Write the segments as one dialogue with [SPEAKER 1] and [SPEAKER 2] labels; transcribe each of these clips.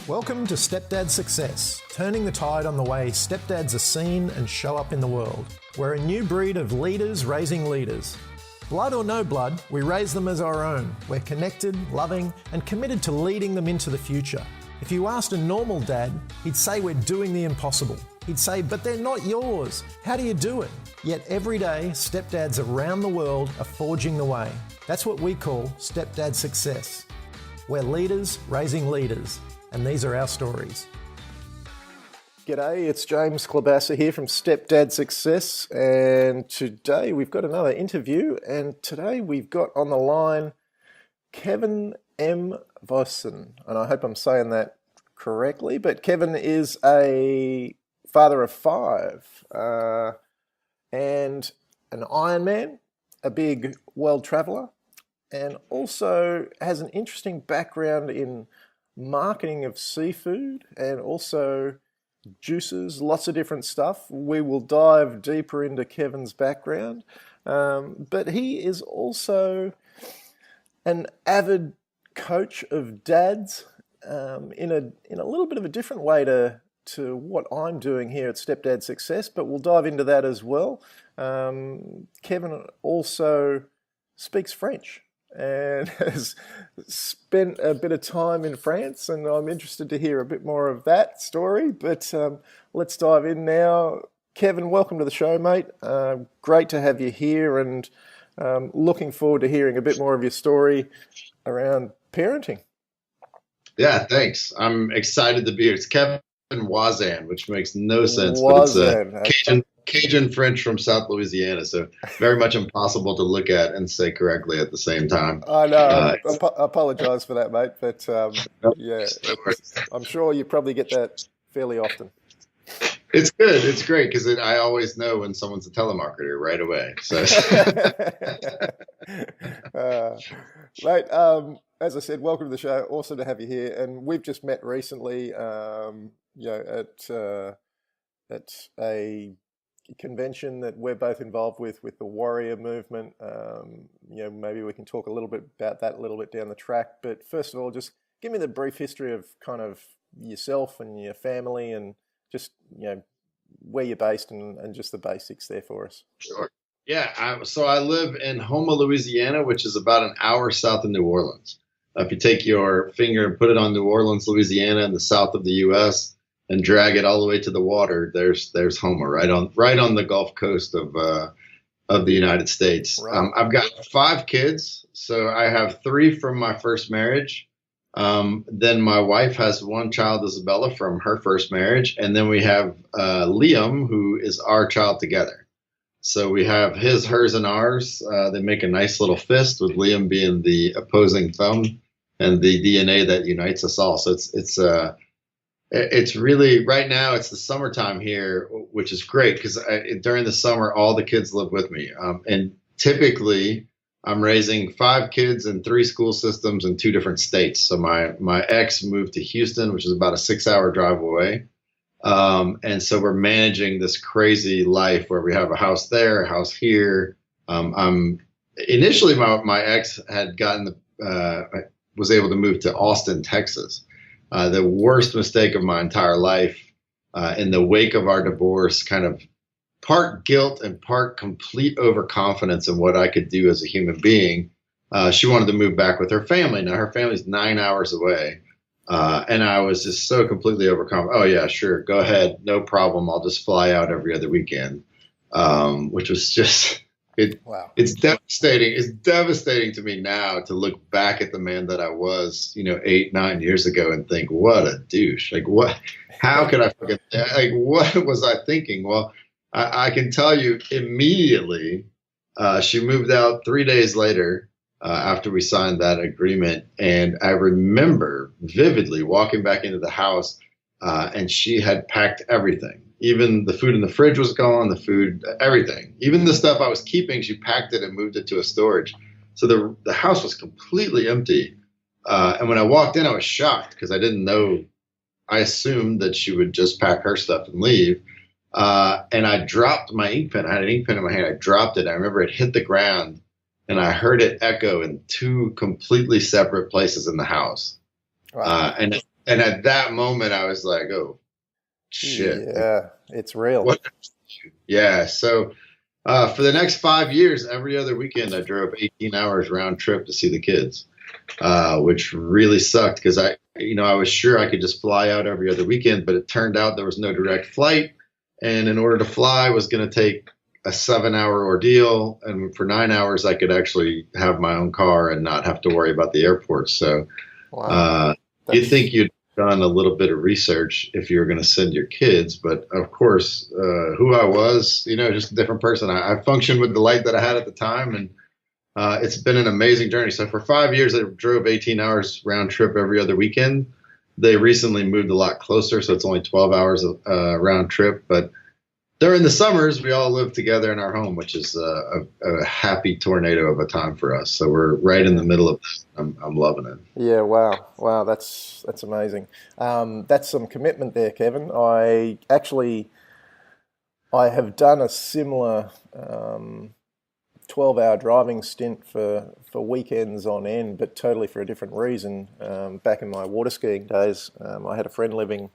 [SPEAKER 1] Welcome to Stepdad Success, turning the tide on the way stepdads are seen and show up in the world. We're a new breed of leaders raising leaders. Blood or no blood, we raise them as our own. We're connected, loving, and committed to leading them into the future. If you asked a normal dad, he'd say we're doing the impossible. He'd say, but they're not yours. How do you do it? Yet every day, stepdads around the world are forging the way. That's what we call Stepdad Success. We're leaders raising leaders. And these are our stories. G'day, it's James Klobassa here from Stepdad Success, and today we've got another interview, and today we've got on the line Kevin M. Voisin, and I hope I'm saying that correctly, but Kevin is a father of 5 and an Ironman, a big world traveller, and also has an interesting background in marketing of seafood and also juices, lots of different stuff. We will dive deeper into Kevin's background, but he is also an avid coach of dads in a little bit of a different way to what I'm doing here at Stepdad Success, but we'll dive into that as well. Kevin also speaks French and has spent a bit of time in France, and I'm interested to hear a bit more of that story. But let's dive in now. Kevin, welcome to the show, mate. Great to have you here, and looking forward to hearing a bit more of your story around parenting.
[SPEAKER 2] Yeah, thanks. I'm excited to be here. It's Kevin Voisin, which makes no sense,
[SPEAKER 1] Voisin.
[SPEAKER 2] But it's Cajun French from South Louisiana, so very much impossible to look at and say correctly at the same time.
[SPEAKER 1] I know. I apologise for that, mate, but yeah, I'm sure you probably get that fairly often.
[SPEAKER 2] It's good. It's great because I always know when someone's a telemarketer right away. So,
[SPEAKER 1] mate, as I said, welcome to the show. Awesome to have you here, and we've just met recently, at a convention that we're both involved with the Warrior movement. Maybe we can talk a little bit about that a little bit down the track. But first of all, just give me the brief history of kind of yourself and your family, and just where you're based, and just the basics there for us.
[SPEAKER 2] Sure. Yeah. So I live in Houma, Louisiana, which is about an hour south of New Orleans. If you take your finger and put it on New Orleans, Louisiana, in the south of the U.S., and drag it all the way to the water, there's Houma, right on the Gulf Coast of the United States. Right. I've got 5 kids, so I have 3 from my first marriage. Then my wife has 1 child, Isabella, from her first marriage, and then we have Liam, who is our child together. So we have his, hers, and ours. They make a nice little fist, with Liam being the opposing thumb and the DNA that unites us all. So it's really, right now, it's the summertime here, which is great because during the summer, all the kids live with me. And typically, I'm raising 5 kids in 3 school systems in 2 different states. So my ex moved to Houston, which is about a 6-hour drive away. And so we're managing this crazy life where we have a house there, a house here. Initially, my ex had was able to move to Austin, Texas. The worst mistake of my entire life, in the wake of our divorce, kind of part guilt and part complete overconfidence in what I could do as a human being. She wanted to move back with her family. Now, her family's 9 hours away. And I was just so completely overconfident. Oh, yeah, sure. Go ahead. No problem. I'll just fly out every other weekend, which was just...
[SPEAKER 1] Wow.
[SPEAKER 2] It's devastating. It's devastating to me now to look back at the man that I was, 8, 9 years ago and think, what a douche. Like, what, how could I forget that? Like, what was I thinking? Well, I can tell you immediately, she moved out 3 days later, after we signed that agreement. And I remember vividly walking back into the house, and she had packed everything. Even the food in the fridge was gone, everything. Even the stuff I was keeping, she packed it and moved it to a storage. So the house was completely empty. And when I walked in, I was shocked because I didn't know. I assumed that she would just pack her stuff and leave. And I dropped my ink pen. I had an ink pen in my hand. I dropped it. I remember it hit the ground, and I heard it echo in 2 completely separate places in the house.
[SPEAKER 1] Wow.
[SPEAKER 2] And And at that moment, I was like, oh, shit.
[SPEAKER 3] Yeah, it's real.
[SPEAKER 2] What? Yeah. So for the next 5 years, every other weekend, I drove 18 hours round trip to see the kids, which really sucked because I was sure I could just fly out every other weekend, but it turned out there was no direct flight. And in order to fly was going to take a 7-hour ordeal. And for 9 hours, I could actually have my own car and not have to worry about the airport. So
[SPEAKER 3] Wow.
[SPEAKER 2] you'd think you'd done a little bit of research if you were going to send your kids. But of course, who I was, just a different person. I functioned with the light that I had at the time. And it's been an amazing journey. So for 5 years, I drove 18 hours round trip every other weekend. They recently moved a lot closer, so it's only 12 hours round trip. But during the summers, we all live together in our home, which is a happy tornado of a time for us. So we're right in the middle of it. I'm loving it.
[SPEAKER 3] Yeah, wow, that's amazing. That's some commitment there, Kevin. I have done a similar 12-hour driving stint for weekends on end, but totally for a different reason. Back in my water skiing days, I had a friend living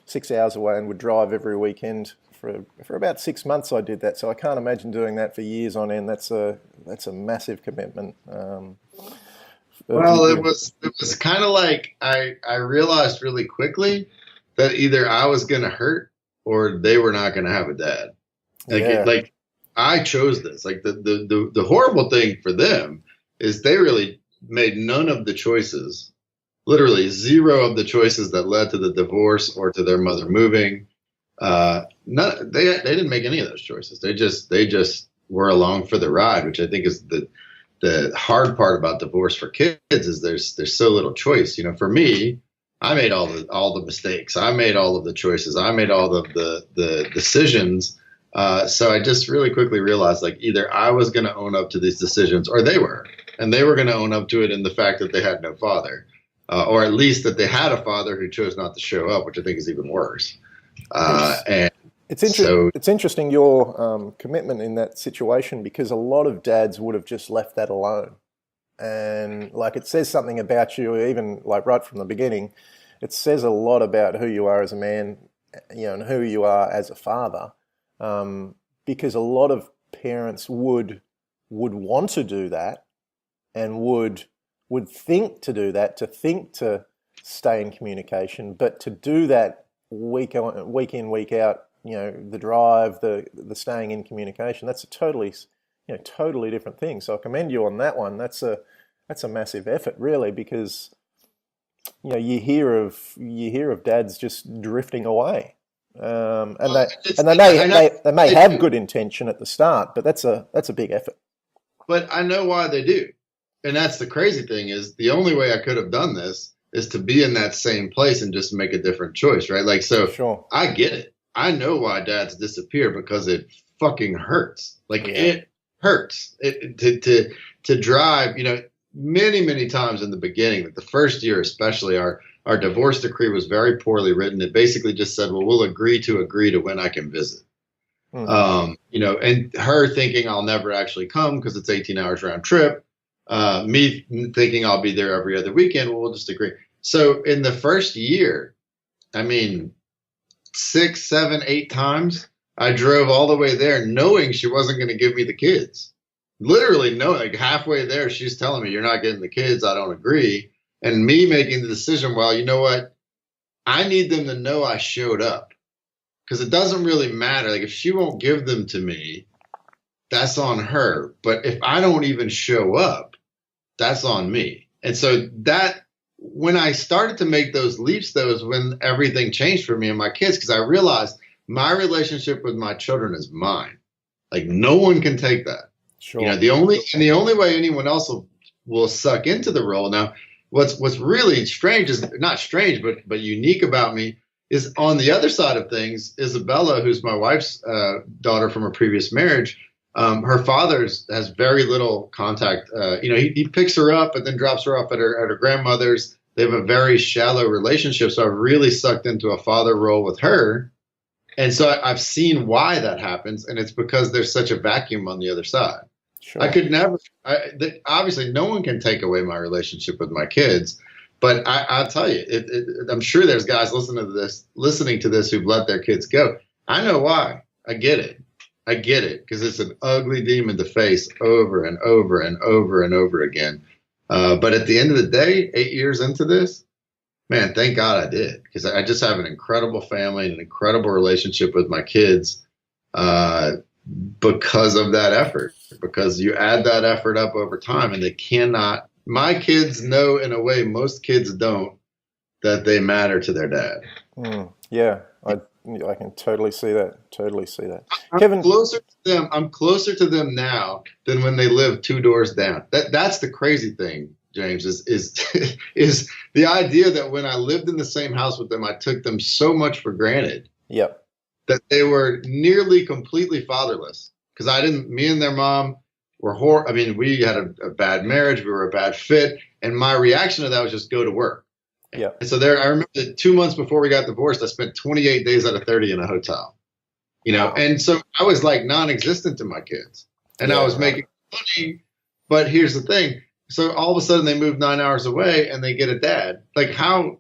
[SPEAKER 3] 6 hours away and would drive every weekend. For about 6 months I did that, so I can't imagine doing that for years on end. That's a massive commitment.
[SPEAKER 2] Well, it was kind of like I realized really quickly that either I was going to hurt or they were not going to have a dad. Like I chose this. Like the horrible thing for them is they really made none of the choices, literally zero of the choices that led to the divorce or to their mother moving. They didn't make any of those choices. They just were along for the ride, which I think is the hard part about divorce for kids is there's so little choice. For me, I made all the mistakes. I made all of the choices. I made all of the decisions. So I just really quickly realized like either I was going to own up to these decisions or they were, and they were going to own up to it in the fact that they had no father, or at least that they had a father who chose not to show up, which I think is even worse.
[SPEAKER 3] It's interesting your commitment in that situation, because a lot of dads would have just left that alone. And like it says something about you, even like right from the beginning, it says a lot about who you are as a man, and who you are as a father. Because a lot of parents would want to do that and would think to do that, to think to stay in communication, but to do that week in, week out, the drive, the staying in communication, that's a totally different thing. So I commend you on that one. That's a massive effort, really, because you hear of dads just drifting away, and they may have good intention at the start, but that's a big effort.
[SPEAKER 2] But I know why they do, and that's the crazy thing is the only way I could have done this is to be in that same place and just make a different choice, right? Like, so
[SPEAKER 3] sure.
[SPEAKER 2] I get it. I know why dads disappear because it fucking hurts. Like It hurts to drive, many, many times in the beginning, like the first year, especially our divorce decree was very poorly written. It basically just said, well, we'll agree to when I can visit. Mm-hmm. And her thinking I'll never actually come because it's 18 hours round trip. Me thinking I'll be there every other weekend. Well, we'll just agree. So in the first year, 6, 7, 8 times I drove all the way there knowing she wasn't going to give me the kids. Literally knowing, like halfway there, she's telling me, you're not getting the kids. I don't agree. And me making the decision, well, you know what? I need them to know I showed up, because it doesn't really matter. Like if she won't give them to me, that's on her. But if I don't even show up, that's on me. And so that when I started to make those leaps, that was when everything changed for me and my kids, because I realized my relationship with my children is mine. Like no one can take that.
[SPEAKER 3] Sure.
[SPEAKER 2] The only way anyone else will suck into the role. Now, what's really strange is not strange, but unique about me is on the other side of things, Isabella, who's my wife's daughter from a previous marriage. Her father has very little contact. He picks her up and then drops her off at her grandmother's. They have a very shallow relationship. So I've really sucked into a father role with her. And so I've seen why that happens. And it's because there's such a vacuum on the other side. Sure. I could never, obviously no one can take away my relationship with my kids. But I'll tell you, I'm sure there's guys listening to this who've let their kids go. I know why. I get it because it's an ugly demon to face over and over and over and over again. But at the end of the day, 8 years into this, man, thank God I did, because I just have an incredible family and an incredible relationship with my kids because of that effort, because you add that effort up over time and they cannot. My kids know in a way most kids don't, that they matter to their dad.
[SPEAKER 3] Yeah, I can totally see that.
[SPEAKER 2] Kevin, I'm closer to them now than when they lived 2 doors down. That's the crazy thing, James, is is the idea that when I lived in the same house with them, I took them so much for granted.
[SPEAKER 3] Yep.
[SPEAKER 2] That they were nearly completely fatherless, because me and their mom were we had a bad marriage. We were a bad fit. And my reaction to that was just go to work.
[SPEAKER 3] Yeah.
[SPEAKER 2] And so I remember that 2 months before we got divorced, I spent 28 days out of 30 in a hotel,
[SPEAKER 3] Wow.
[SPEAKER 2] And so I was like non-existent to my kids, and I was making money. But here's the thing. So all of a sudden they moved 9 hours away and they get a dad. Like, how?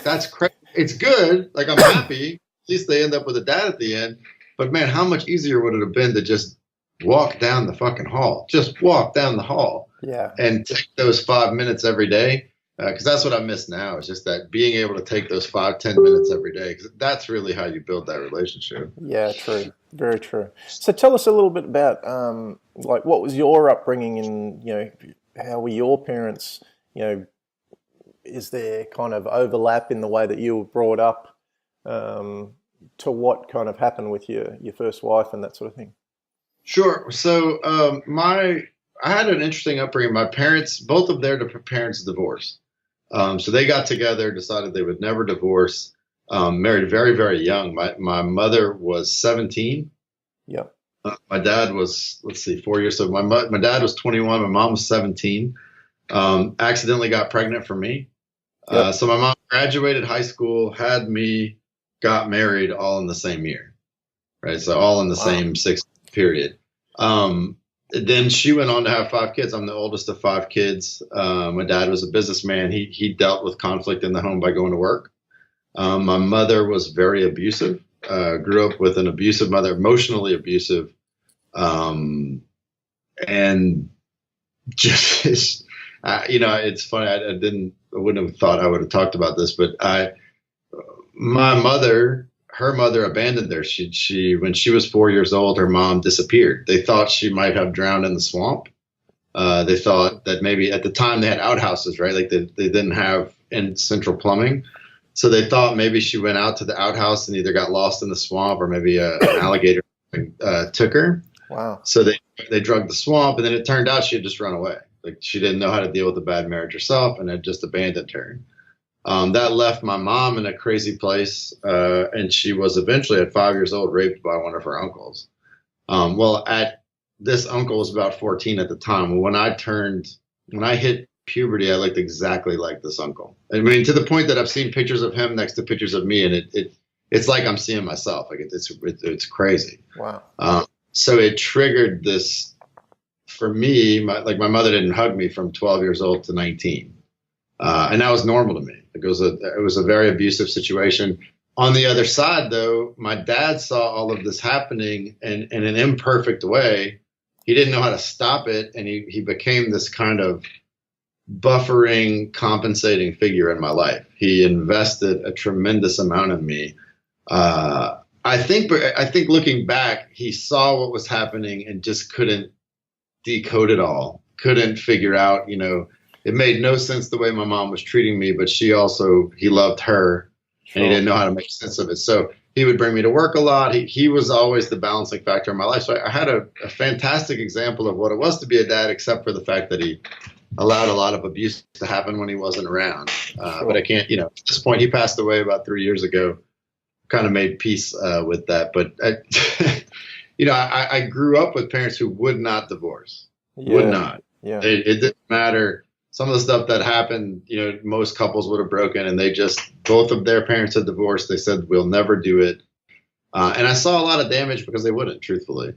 [SPEAKER 2] That's crazy. It's good. Like, I'm happy. At least they end up with a dad at the end. But man, how much easier would it have been to just walk down the fucking hall? Just walk down the hall.
[SPEAKER 3] Yeah.
[SPEAKER 2] And take those 5 minutes every day. Because that's what I miss now, is just that being able to take those 5-10 minutes every day. Because that's really how you build that relationship.
[SPEAKER 3] Yeah, true. Very true. So tell us a little bit about, like, what was your upbringing, and, how were your parents? Is there kind of overlap in the way that you were brought up to what kind of happened with your first wife and that sort of thing?
[SPEAKER 2] Sure. So I had an interesting upbringing. My parents, both of their parents divorced. So they got together, decided they would never divorce, married very, very young. My mother was 17.
[SPEAKER 3] Yeah.
[SPEAKER 2] My dad was, 4 years. So my dad was 21. My mom was 17. Accidentally got pregnant from me.
[SPEAKER 3] Yep.
[SPEAKER 2] So my mom graduated high school, had me, got married all in the same year. Right. So all in the same 6 period. Then she went on to have 5 kids. I'm the oldest of 5 kids. My dad was a businessman. He dealt with conflict in the home by going to work. My mother was very abusive. Grew up with an abusive mother, emotionally abusive. And just, it's funny. I wouldn't have thought I would have talked about this, but her mother abandoned her. When she was 4 years old, her mom disappeared. They thought she might have drowned in the swamp. They thought that maybe at the time they had outhouses, right? Like they didn't have central plumbing. So they thought maybe she went out to the outhouse and either got lost in the swamp or maybe an alligator took her.
[SPEAKER 3] Wow.
[SPEAKER 2] So they drugged the swamp, and then it turned out she had just run away. Like, she didn't know how to deal with a bad marriage herself and had just abandoned her. That left my mom in a crazy place, and she was eventually at 5 years old raped by one of her uncles. This uncle was about 14 at the time. When I hit puberty, I looked exactly like this uncle. I mean, to the point that I've seen pictures of him next to pictures of me, and it's like I'm seeing myself. Like, it's crazy.
[SPEAKER 3] Wow.
[SPEAKER 2] So it triggered this for me. My mother didn't hug me from 12 years old to 19. And that was normal to me. It was a very abusive situation. On the other side, though, my dad saw all of this happening in an imperfect way. He didn't know how to stop it, and he became this kind of buffering, compensating figure in my life. He invested a tremendous amount in me. I think looking back, he saw what was happening and just couldn't decode it all. Couldn't figure out, it made no sense the way my mom was treating me, but he loved her, and he didn't know how to make sense of it. So he would bring me to work a lot. He was always the balancing factor in my life. So I had a fantastic example of what it was to be a dad, except for the fact that he allowed a lot of abuse to happen when he wasn't around. But I can't, at this point, he passed away about 3 years ago, kind of made peace with that. But, I grew up with parents who would not divorce, would not.
[SPEAKER 3] Yeah.
[SPEAKER 2] It didn't matter. Some of the stuff that happened, most couples would have broken, and both of their parents had divorced. They said, we'll never do it. And I saw a lot of damage because they wouldn't, truthfully,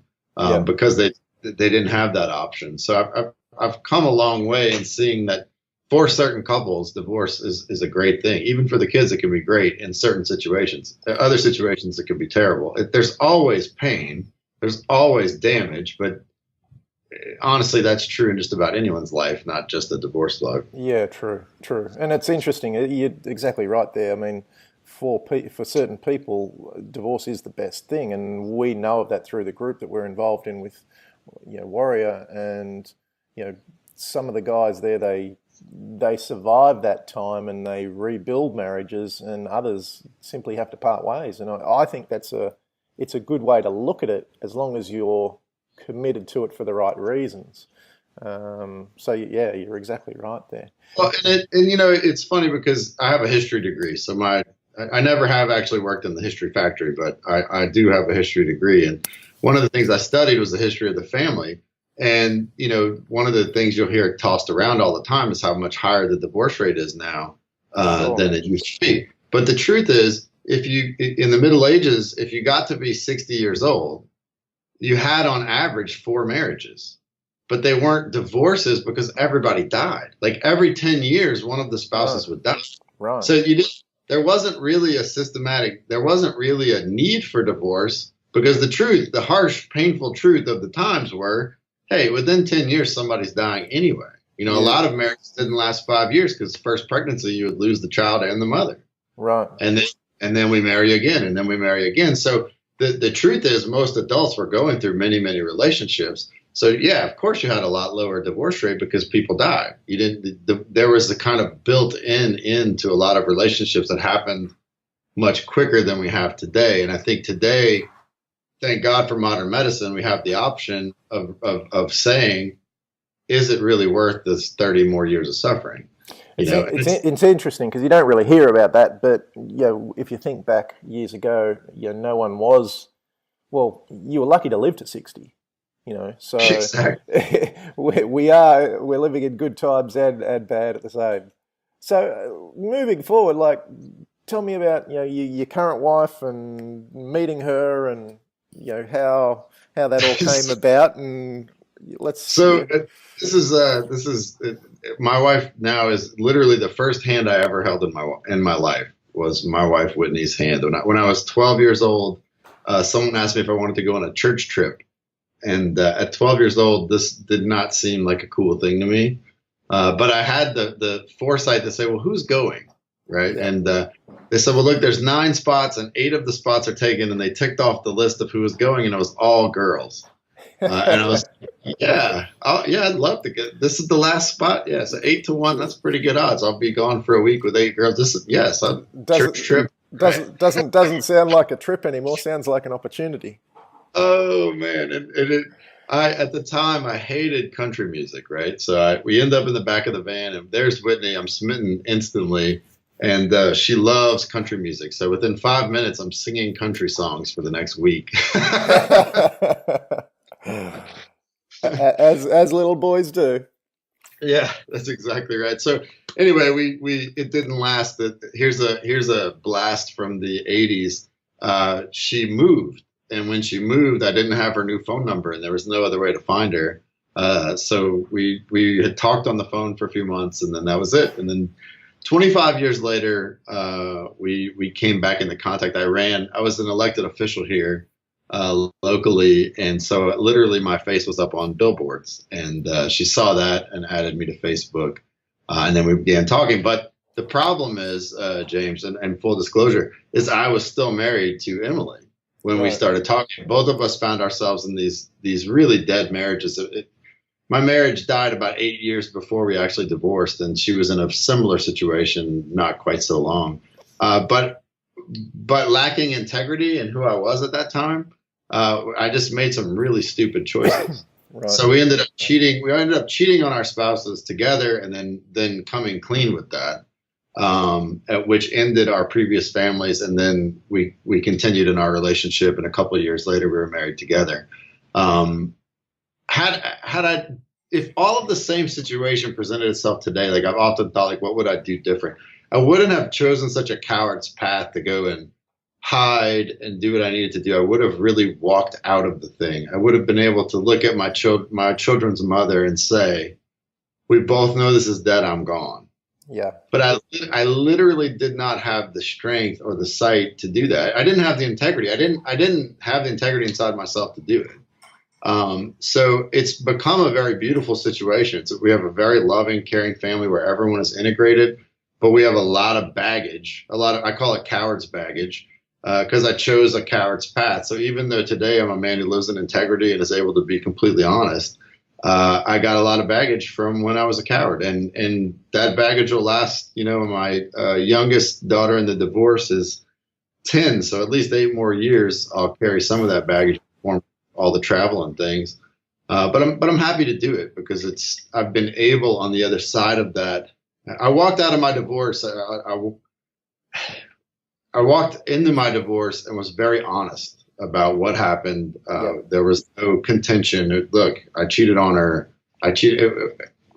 [SPEAKER 2] because they didn't have that option. So I've come a long way in seeing that for certain couples, divorce is a great thing. Even for the kids, it can be great in certain situations. Other situations, it can be terrible. There's always pain. There's always damage, but honestly, that's true in just about anyone's life, not just a divorce law.
[SPEAKER 3] Yeah, true. And it's interesting. You're exactly right there. I mean, for certain people, divorce is the best thing, and we know of that through the group that we're involved in with, Warrior, and some of the guys there, they survive that time and they rebuild marriages, and others simply have to part ways. And I think it's a good way to look at it, as long as you're committed to it for the right reasons. So yeah, you're exactly right there.
[SPEAKER 2] Well, and it's funny because I have a history degree, so I never have actually worked in the history factory, but I do have a history degree, and one of the things I studied was the history of the family. And one of the things you'll hear tossed around all the time is how much higher the divorce rate is now than it used to be. But the truth is, in the Middle Ages, if you got to be 60 years old, you had on average 4 marriages, but they weren't divorces because everybody died. Like every 10 years, one of the spouses would die.
[SPEAKER 3] Right.
[SPEAKER 2] So there wasn't really a need for divorce, because the harsh, painful truth of the times were, hey, within 10 years, somebody's dying anyway. A lot of marriages didn't last 5 years because first pregnancy, you would lose the child and the mother.
[SPEAKER 3] Right.
[SPEAKER 2] And then we marry again, and then we marry again. So the truth is, most adults were going through many, many relationships. So yeah, of course you had a lot lower divorce rate because people died. There was the kind of built-in into a lot of relationships that happened much quicker than we have today. And I think today, thank God for modern medicine, we have the option of saying, is it really worth this 30 more years of suffering?
[SPEAKER 3] It's interesting because you don't really hear about that, but if you think back years ago, no one was. Well, you were lucky to live to 60. So
[SPEAKER 2] exactly.
[SPEAKER 3] we're living in good times and bad at the same. So moving forward, tell me about your current wife and meeting her, and how that all came about, and let's.
[SPEAKER 2] So this is my wife now is literally the first hand I ever held in my life was my wife Whitney's hand. When I was 12 years old, someone asked me if I wanted to go on a church trip, and at 12 years old, this did not seem like a cool thing to me. But I had the foresight to say, well, who's going, right? And they said, well, look, there's 9 spots, and 8 of the spots are taken, and they ticked off the list of who was going, and it was all girls. And I was, I'd love to get. This is the last spot. Yeah, so 8-1. That's pretty good odds. I'll be gone for a week with 8 girls. This is church trip.
[SPEAKER 3] Doesn't sound like a trip anymore. Sounds like an opportunity.
[SPEAKER 2] Oh man, at the time I hated country music, right? So we end up in the back of the van, and there's Whitney. I'm smitten instantly, and she loves country music. So within 5 minutes, I'm singing country songs for the next week.
[SPEAKER 3] As little boys do.
[SPEAKER 2] Yeah, that's exactly right. So anyway, it didn't last. Here's a blast from the 80s. She moved, and when she moved, I didn't have her new phone number, and there was no other way to find her. So we had talked on the phone for a few months, and then that was it. And then 25 years later, we came back into contact. I was an elected official here locally, and so literally my face was up on billboards, and she saw that and added me to Facebook, and then we began talking. But the problem is, James, and full disclosure, is I was still married to Emily when we started talking. Both of us found ourselves in these really dead marriages. My marriage died about 8 years before we actually divorced, and she was in a similar situation not quite so long. But lacking integrity in who I was at that time, I just made some really stupid choices. Right. So we ended up cheating. We ended up cheating on our spouses together, and then coming clean with that, which ended our previous families. And then we continued in our relationship, and a couple of years later, we were married together. If all of the same situation presented itself today, like I've often thought, like, what would I do different? I wouldn't have chosen such a coward's path to go and hide and do what I needed to do. I would have really walked out of the thing. I would have been able to look at my children's mother and say, we both know this is dead, I'm gone.
[SPEAKER 3] Yeah.
[SPEAKER 2] But I literally did not have the strength or the sight to do that. I didn't have the integrity. I didn't have the integrity inside myself to do it. So it's become a very beautiful situation. So we have a very loving, caring family where everyone is integrated, but we have a lot of baggage, I call it coward's baggage, because I chose a coward's path. So even though today I'm a man who lives in integrity and is able to be completely honest, I got a lot of baggage from when I was a coward, and that baggage will last. My youngest daughter in the divorce is 10, so at least 8 more years I'll carry some of that baggage from all the travel and things. But I'm happy to do it because I've been able on the other side of that. I walked out of my divorce. I walked into my divorce and was very honest about what happened. There was no contention. Look, I cheated on her. I cheated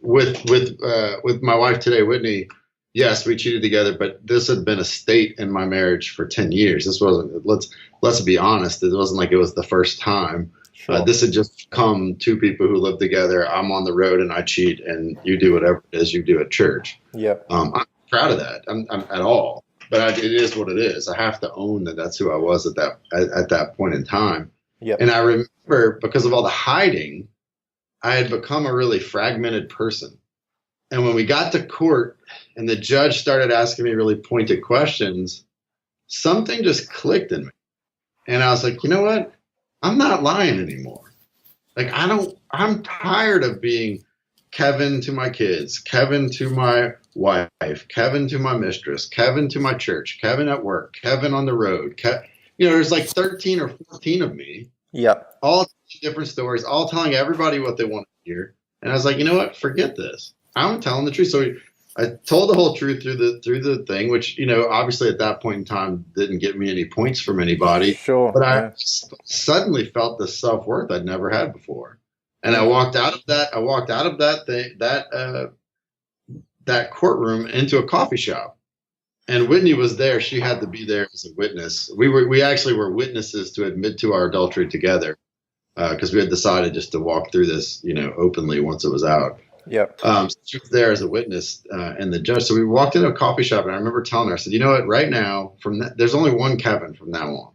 [SPEAKER 2] with my wife today, Whitney. Yes, we cheated together, but this had been a state in my marriage for 10 years. This wasn't, let's be honest. It wasn't like it was the first time. Sure. This had just come 2 people who live together. I'm on the road and I cheat, and you do whatever it is you do at church.
[SPEAKER 3] Yeah.
[SPEAKER 2] I'm proud of that. I'm at all. But it is what it is. I have to own that that's who I was at that point in time.
[SPEAKER 3] Yep.
[SPEAKER 2] And I remember, because of all the hiding, I had become a really fragmented person. And when we got to court and the judge started asking me really pointed questions, something just clicked in me. And I was like, you know what? I'm not lying anymore. Like, I'm tired of being Kevin to my kids, Kevin to my wife, Kevin to my mistress, Kevin to my church, Kevin at work, Kevin on the road. There's like 13 or 14 of me.
[SPEAKER 3] Yep.
[SPEAKER 2] All different stories, all telling everybody what they want to hear. And I was like, you know what? Forget this. I'm telling the truth. So I told the whole truth through the thing, which, obviously at that point in time didn't get me any points from anybody.
[SPEAKER 3] Sure.
[SPEAKER 2] But I suddenly felt the self-worth I'd never had before. And I walked out of that courtroom into a coffee shop, and Whitney was there. She had to be there as a witness. We actually were witnesses to admit to our adultery together, because we had decided just to walk through this, openly once it was out.
[SPEAKER 3] Yep.
[SPEAKER 2] So she was there as a witness, and the judge. So we walked into a coffee shop, and I remember telling her, I said, you know what? Right now, there's only one Kevin from now on.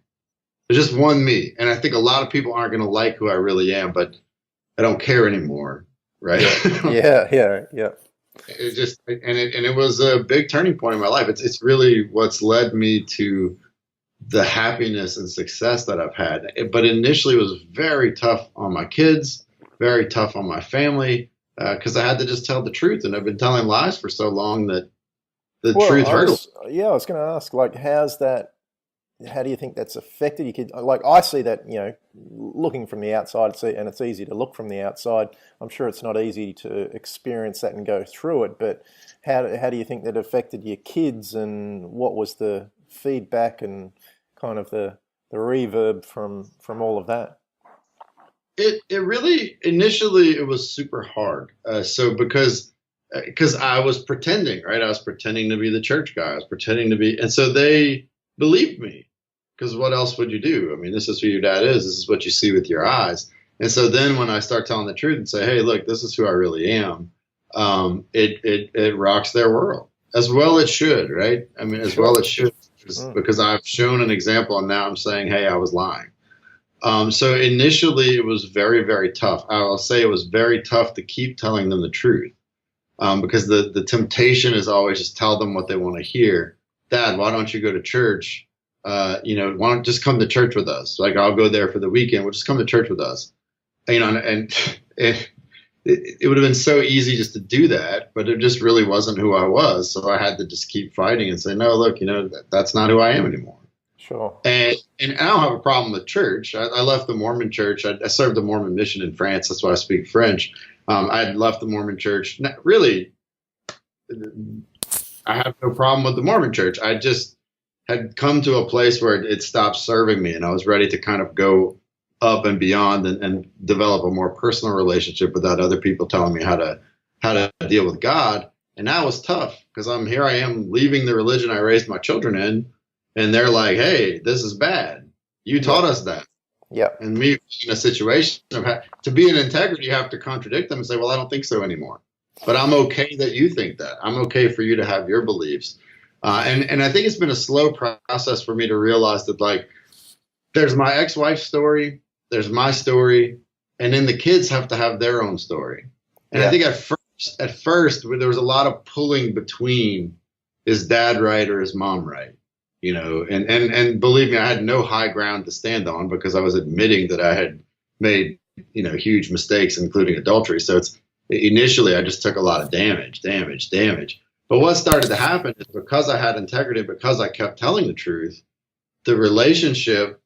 [SPEAKER 2] There's just one me, and I think a lot of people aren't going to like who I really am, but I don't care anymore, right?
[SPEAKER 3] Yeah.
[SPEAKER 2] It was a big turning point in my life. It's really what's led me to the happiness and success that I've had. But initially, it was very tough on my kids, very tough on my family, because I had to just tell the truth, and I've been telling lies for so long that the truth hurt.
[SPEAKER 3] I was going to ask, like, how do you think that's affected your kids? Like, I see that, looking from the outside, and it's easy to look from the outside. I'm sure it's not easy to experience that and go through it, but how do you think that affected your kids, and what was the feedback and kind of the reverb from all of that?
[SPEAKER 2] It really, initially, it was super hard. So because I was pretending, right? I was pretending to be the church guy. I was pretending to be, and so they believed me, because what else would you do? I mean, this is who your dad is. This is what you see with your eyes. And so then when I start telling the truth and say, hey, look, this is who I really am, it rocks their world, as well it should, right? I mean, as well it should, because I've shown an example, and now I'm saying, hey, I was lying. So initially it was very, very tough. I will say it was very tough to keep telling them the truth, because the temptation is always just tell them what they want to hear. Dad, why don't you go to church? Why don't just come to church with us? Like, I'll go there for the weekend. We'll just come to church with us. And it would have been so easy just to do that, but it just really wasn't who I was. So I had to just keep fighting and say, no, look, that's not who I am anymore.
[SPEAKER 3] Sure.
[SPEAKER 2] And I don't have a problem with church. I left the Mormon Church. I served the Mormon mission in France. That's why I speak French. I had left the Mormon Church. Really, I have no problem with the Mormon Church. I just had come to a place where it stopped serving me, and I was ready to kind of go up and beyond and develop a more personal relationship without other people telling me how to deal with God. And that was tough, because I am leaving the religion I raised my children in, and they're like, hey, this is bad. You taught us that.
[SPEAKER 3] Yeah.
[SPEAKER 2] And me in a situation of to be in integrity, you have to contradict them and say, well, I don't think so anymore. but I'm okay that you think that. I'm okay for you to have your beliefs. And I think it's been a slow process for me to realize that, like, there's my ex-wife's story, there's my story, and then the kids have to have their own story. And I think at first there was a lot of pulling between, is dad right or is mom right? You know, and believe me, I had no high ground to stand on because I was admitting that I had made, you know, huge mistakes, including adultery. So initially I just took a lot of damage. But what started to happen is, because I had integrity, because I kept telling the truth, the relationship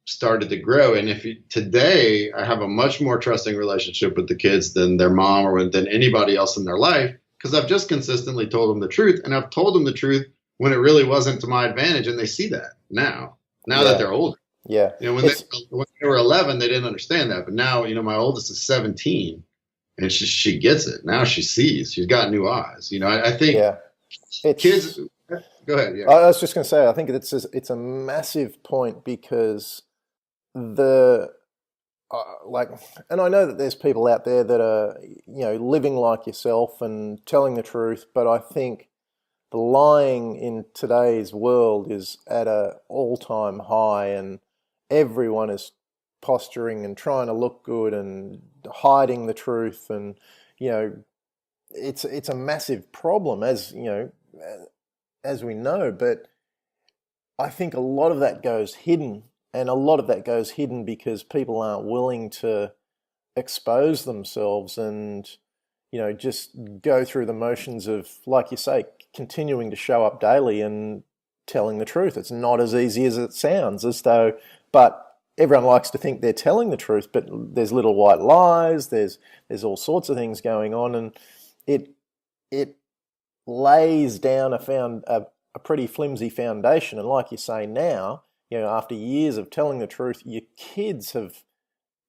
[SPEAKER 2] started to grow. And today I have a much more trusting relationship with the kids than their mom or than anybody else in their life, because I've just consistently told them the truth, and I've told them the truth when it really wasn't to my advantage, and they see that now that they're older.
[SPEAKER 3] Yeah.
[SPEAKER 2] You know, when they were 11, they didn't understand that, but now, you know, my oldest is 17, and she gets it now. She sees. She's got new eyes. You know, I think kids. Go ahead. Yeah.
[SPEAKER 3] I was just going to say, I think it's a massive point, because and I know that there's people out there that are, you know, living like yourself and telling the truth, but I think the lying in today's world is at an all-time high, and everyone is posturing and trying to look good and hiding the truth, and, you know, it's a massive problem, as you know, as we know. But I think a lot of that goes hidden, and a lot of that goes hidden because people aren't willing to expose themselves and, you know, just go through the motions of, like you say, continuing to show up daily and telling the truth. It's not as easy as it sounds, but everyone likes to think they're telling the truth, but there's little white lies, there's all sorts of things going on, and it lays down a pretty flimsy foundation. And like you say now, you know, after years of telling the truth, your kids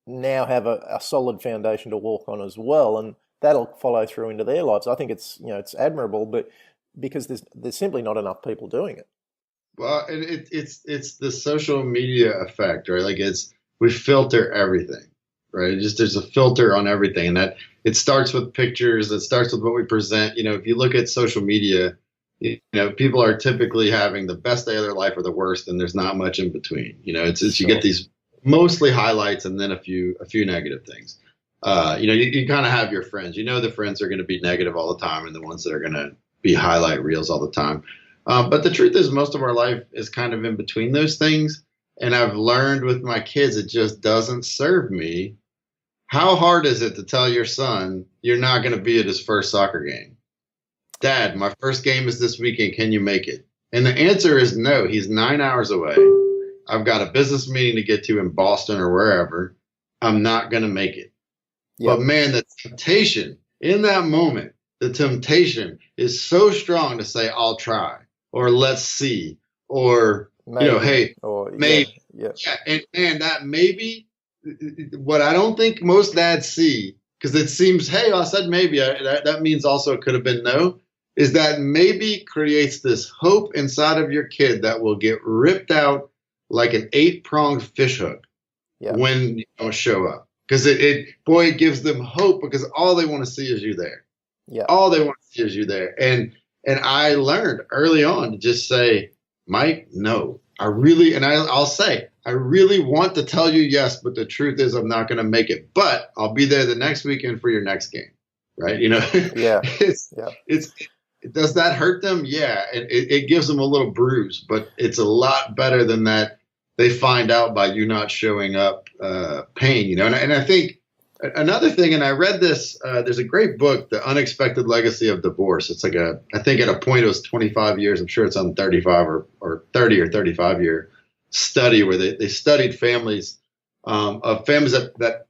[SPEAKER 3] now have a solid foundation to walk on as well, and that'll follow through into their lives. I think it's admirable, but because there's simply not enough people doing it.
[SPEAKER 2] Well, and it's the social media effect, right? Like, we filter everything, right? There's a filter on everything, and that it starts with pictures. It starts with what we present. You know, if you look at social media, you know, people are typically having the best day of their life or the worst, and there's not much in between. You know, you get these mostly highlights and then a few negative things. You know, you kind of have your friends. You know, the friends are going to be negative all the time, and the ones that are going to be highlight reels all the time. But the truth is, most of our life is kind of in between those things. And I've learned with my kids, it just doesn't serve me. How hard is it to tell your son you're not going to be at his first soccer game? Dad, my first game is this weekend. Can you make it? And the answer is no. He's 9 hours away. I've got a business meeting to get to in Boston or wherever. I'm not going to make it. Yep. But man, the temptation in that moment, the temptation is so strong to say, I'll try, or let's see, or, maybe, you know, hey, or, maybe. Yeah. And man, that maybe, what I don't think most dads see, because it seems, hey, I said maybe, that means also it could have been no, is that maybe creates this hope inside of your kid that will get ripped out like an 8-pronged fish hook when you don't show up. Because it gives them hope, because all they want to see is you there. Yeah. All they want to see is you there. And I learned early on to just say, Mike, no, I'll say, I really want to tell you yes, but the truth is I'm not going to make it, but I'll be there the next weekend for your next game. Right. You know, does that hurt them? Yeah. It gives them a little bruise, but it's a lot better than that. They find out by you not showing up, pain, you know, and I think another thing, and I read this, there's a great book, The Unexpected Legacy of Divorce. It's like I think at a point it was 25 years. I'm sure it's on 35 or 30 or 35 year study where they studied families, of families that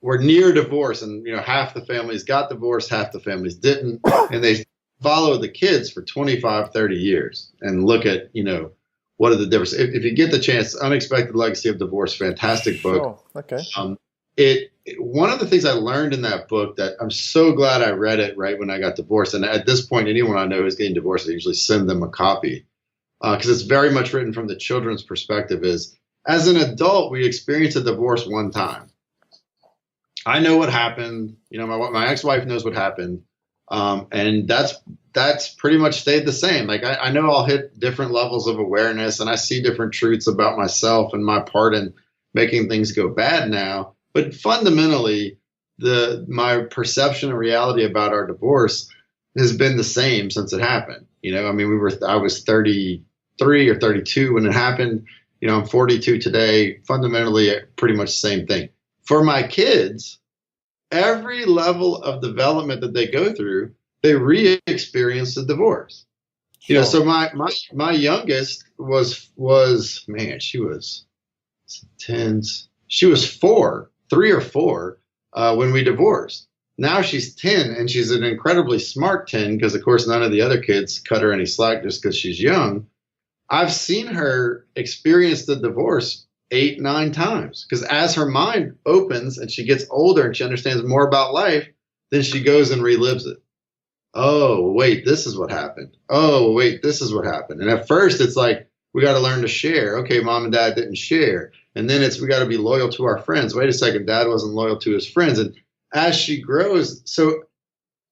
[SPEAKER 2] were near divorce, and, you know, half the families got divorced, half the families didn't. And they followed the kids for 25, 30 years and look at, you know, what are the differences? If you get the chance, Unexpected Legacy of Divorce, fantastic book.
[SPEAKER 3] Sure. Okay.
[SPEAKER 2] One of the things I learned in that book that I'm so glad I read it right when I got divorced, and at this point, anyone I know who's getting divorced, I usually send them a copy, because it's very much written from the children's perspective, is as an adult, we experience a divorce one time. I know what happened. You know, my ex-wife knows what happened. And that's pretty much stayed the same. Like I know I'll hit different levels of awareness, and I see different truths about myself and my part in making things go bad now. But fundamentally, my perception and reality about our divorce has been the same since it happened. I mean, I was 33 or 32 when it happened. I'm 42 today. Fundamentally, pretty much the same thing. For my kids, every level of development that they go through, they re-experience the divorce.
[SPEAKER 3] Sure.
[SPEAKER 2] So my youngest was man, she was 10. She was 3 or 4 when we divorced. Now she's 10, and she's an incredibly smart 10 because, of course, none of the other kids cut her any slack just because she's young. I've seen her experience the divorce 8, 9 times because as her mind opens and she gets older and she understands more about life, then she goes and relives it. Oh, wait, this is what happened. Oh, wait, this is what happened. And at first it's like, we got to learn to share. Okay, mom and dad didn't share. And then we got to be loyal to our friends. Wait a second, dad wasn't loyal to his friends. And as she grows, so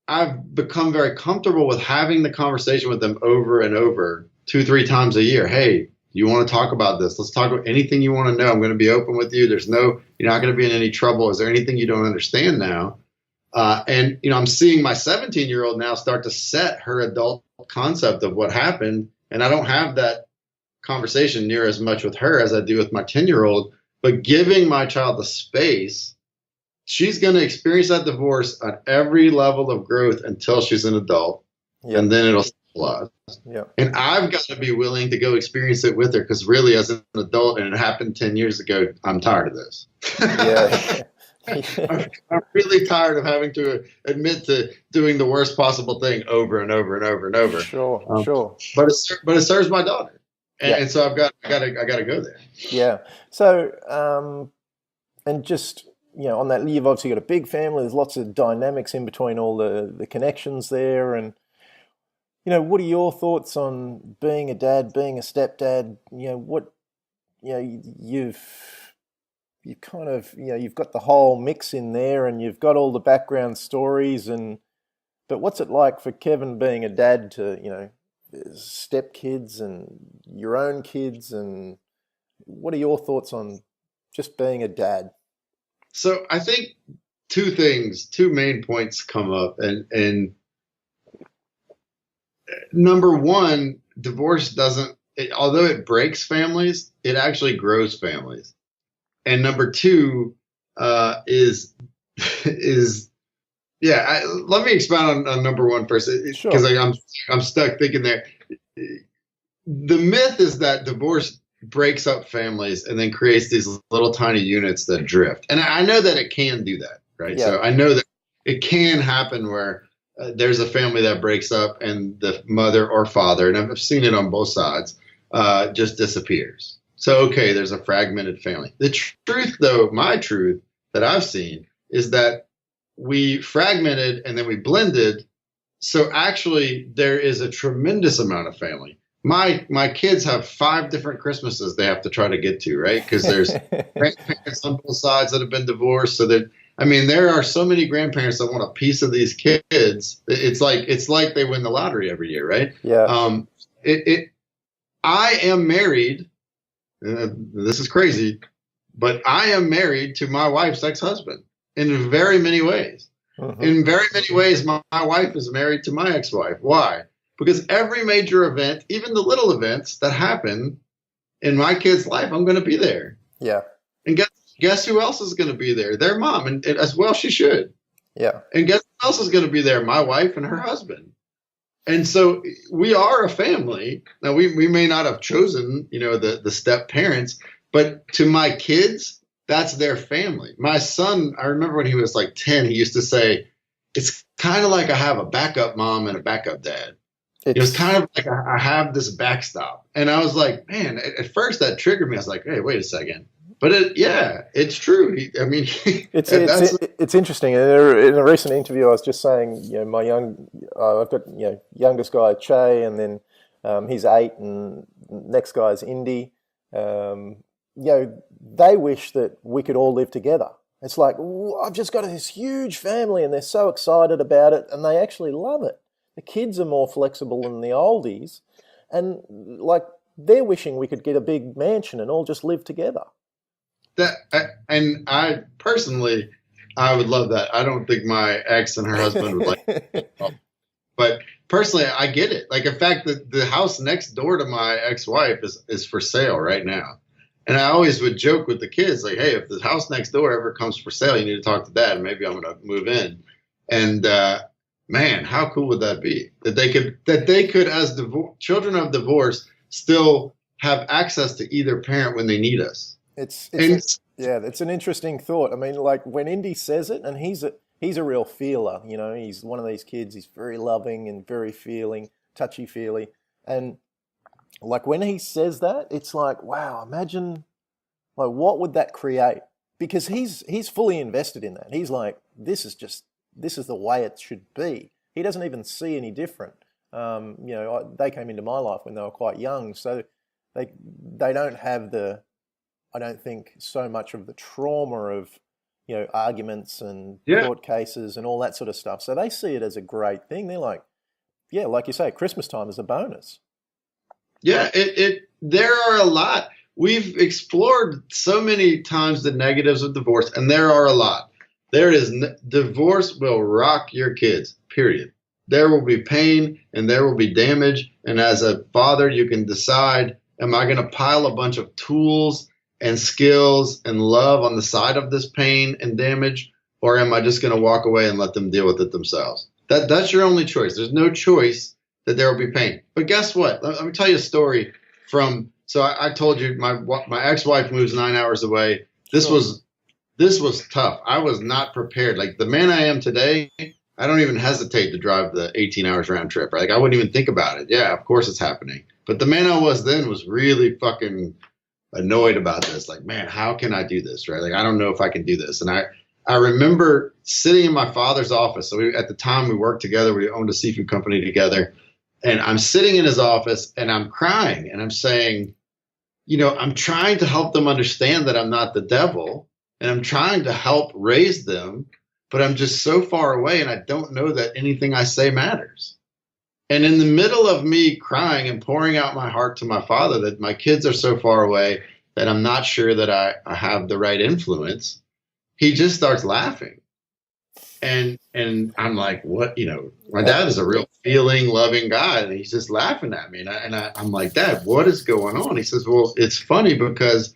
[SPEAKER 2] I've become very comfortable with having the conversation with them over and over 2, 3 times a year. Hey, you want to talk about this? Let's talk about anything you want to know. I'm going to be open with you. You're not going to be in any trouble. Is there anything you don't understand now? And I'm seeing my 17-year-old now start to set her adult concept of what happened. And I don't have that conversation near as much with her as I do with my 10-year-old, but giving my child the space, she's going to experience that divorce at every level of growth until she's an adult. Yeah. And then it'll stabilize.
[SPEAKER 3] Yeah.
[SPEAKER 2] And I've got to be willing to go experience it with her because really as an adult, and it happened 10 years ago, I'm tired of this.
[SPEAKER 3] Yeah.
[SPEAKER 2] I'm really tired of having to admit to doing the worst possible thing over and over and over and over.
[SPEAKER 3] Sure.
[SPEAKER 2] But it serves my daughter. And so I got to go there.
[SPEAKER 3] Yeah. So, and just, on that, you've obviously got a big family. There's lots of dynamics in between all the connections there. And, what are your thoughts on being a dad, being a stepdad? You've kind of, you've got the whole mix in there and you've got all the background stories. But what's it like for Kevin being a dad to, stepkids and your own kids? And what are your thoughts on just being a dad?
[SPEAKER 2] So I think 2 main points come up. And number one, divorce although it breaks families, it actually grows families. And number 2 is let me expound on number 1 first, because I'm stuck thinking there. The myth is that divorce breaks up families and then creates these little tiny units that drift. And I know that it can do that, right? Yeah. So I know that it can happen where there's a family that breaks up and the mother or father, and I've seen it on both sides, just disappears. So, okay, there's a fragmented family. The truth, though, my truth that I've seen is that we fragmented and then we blended. So actually, there is a tremendous amount of family. My kids have 5 different Christmases they have to try to get to, right? Because there's grandparents on both sides that have been divorced. So that, there are so many grandparents that want a piece of these kids. It's like they win the lottery every year, right?
[SPEAKER 3] Yeah.
[SPEAKER 2] I am married. This is crazy, but I am married to my wife's ex-husband in very many ways. Mm-hmm. In very many ways, my wife is married to my ex-wife. Why? Because every major event, even the little events that happen in my kid's life, I'm going to be there.
[SPEAKER 3] Yeah.
[SPEAKER 2] And guess who else is going to be there? Their mom, and as well she should.
[SPEAKER 3] Yeah.
[SPEAKER 2] And guess who else is going to be there? My wife and her husband. And so we are a family. Now, we may not have chosen, the step parents, but to my kids, that's their family. My son, I remember when he was like 10, he used to say, it's kind of like I have a backup mom and a backup dad. It was kind of like I have this backstop. And I was like, man, at first that triggered me. I was like, hey, wait a second. But it's true.
[SPEAKER 3] It's interesting. In a recent interview, I was just saying, I've got youngest guy Che, and then he's 8, and next guy's Indy. They wish that we could all live together. It's like, I've just got this huge family and they're so excited about it and they actually love it. The kids are more flexible than the oldies, and like they're wishing we could get a big mansion and all just live together.
[SPEAKER 2] And I personally, I would love that. I don't think my ex and her husband would like it. But personally, I get it. Like, in fact, the house next door to my ex-wife is for sale right now. And I always would joke with the kids, like, hey, if the house next door ever comes for sale, you need to talk to Dad. Maybe I'm going to move in. And man, how cool would that be? That they could, as children of divorce, still have access to either parent when they need us.
[SPEAKER 3] It's an interesting thought. I mean, like when Indy says it, and he's a real feeler, you know, he's one of these kids, he's very loving and very feeling, touchy-feely. And like when he says that, it's like, wow, imagine like what would that create? Because he's fully invested in that. He's like, this is the way it should be. He doesn't even see any different. You know, they came into my life when they were quite young, so they don't have I don't think so much of the trauma of, you know, arguments and court cases and all that sort of stuff. So they see it as a great thing. They're like, yeah, like you say, Christmas time is a bonus.
[SPEAKER 2] Yeah, there are a lot. We've explored so many times the negatives of divorce, and there are a lot. Divorce will rock your kids, period. There will be pain and there will be damage. And as a father, you can decide, am I going to pile a bunch of tools and skills and love on the side of this pain and damage, or am I just going to walk away and let them deal with it themselves? That's your only choice. There's no choice that there will be pain. But guess what? Let me tell you a story so I told you my ex-wife moves 9 hours away. This was tough. I was not prepared. Like the man I am today, I don't even hesitate to drive the 18 hours round trip. Right? Like I wouldn't even think about it. Yeah, of course it's happening. But the man I was then was really fucking annoyed about this. Like, man, how can I do this? Right? Like, I don't know if I can do this. And I remember sitting in my father's office. So at the time we worked together, we owned a seafood company together. And I'm sitting in his office and I'm crying and I'm saying, you know, I'm trying to help them understand that I'm not the devil and I'm trying to help raise them, but I'm just so far away and I don't know that anything I say matters. And in the middle of me crying and pouring out my heart to my father that my kids are so far away that I'm not sure that I have the right influence, he just starts laughing. And I'm like, what, you know, my dad is a real feeling, loving guy. And he's just laughing at me. And I'm like, Dad, what is going on? He says, well, it's funny because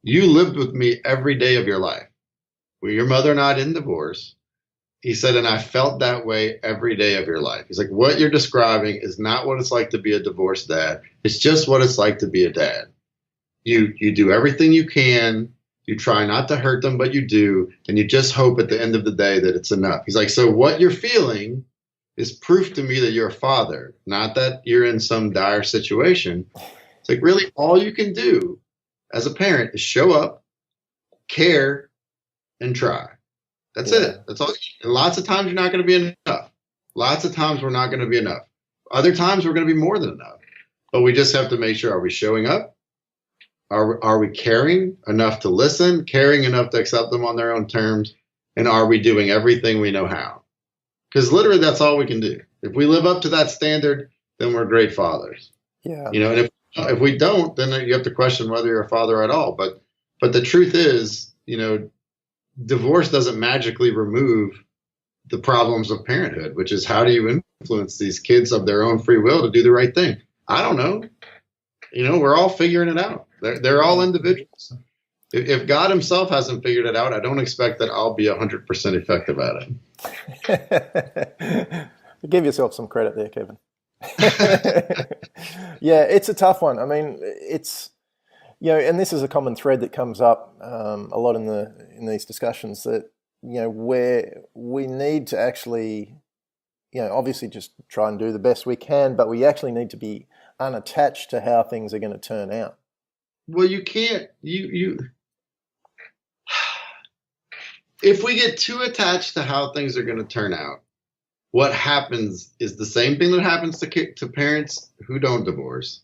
[SPEAKER 2] you lived with me every day of your life. Well, your mother and I didn't divorce. He said, and I felt that way every day of your life. He's like, what you're describing is not what it's like to be a divorced dad. It's just what it's like to be a dad. You do everything you can. You try not to hurt them, but you do. And you just hope at the end of the day that it's enough. He's like, so what you're feeling is proof to me that you're a father, not that you're in some dire situation. It's like, really, all you can do as a parent is show up, care, and try. That's it. That's all. And lots of times you're not going to be enough. Lots of times we're not going to be enough. Other times we're going to be more than enough. But we just have to make sure, are we showing up? Are we caring enough to listen, caring enough to accept them on their own terms? And are we doing everything we know how? Because literally that's all we can do. If we live up to that standard, then we're great fathers.
[SPEAKER 3] Yeah.
[SPEAKER 2] You know, and if we don't, then you have to question whether you're a father at all. But the truth is, you know, divorce doesn't magically remove the problems of parenthood, which is how do you influence these kids of their own free will to do the right thing? I don't know. You know, we're all figuring it out. They're all individuals. If God himself hasn't figured it out, I don't expect that I'll be 100% effective at
[SPEAKER 3] it. Give yourself some credit there, Kevin. Yeah, it's a tough one. I mean, it's, you know, and this is a common thread that comes up a lot in these discussions that, you know, where we need to actually, you know, obviously just try and do the best we can, but we actually need to be unattached to how things are going to turn out.
[SPEAKER 2] Well, you can't, if we get too attached to how things are going to turn out, what happens is the same thing that happens to parents who don't divorce,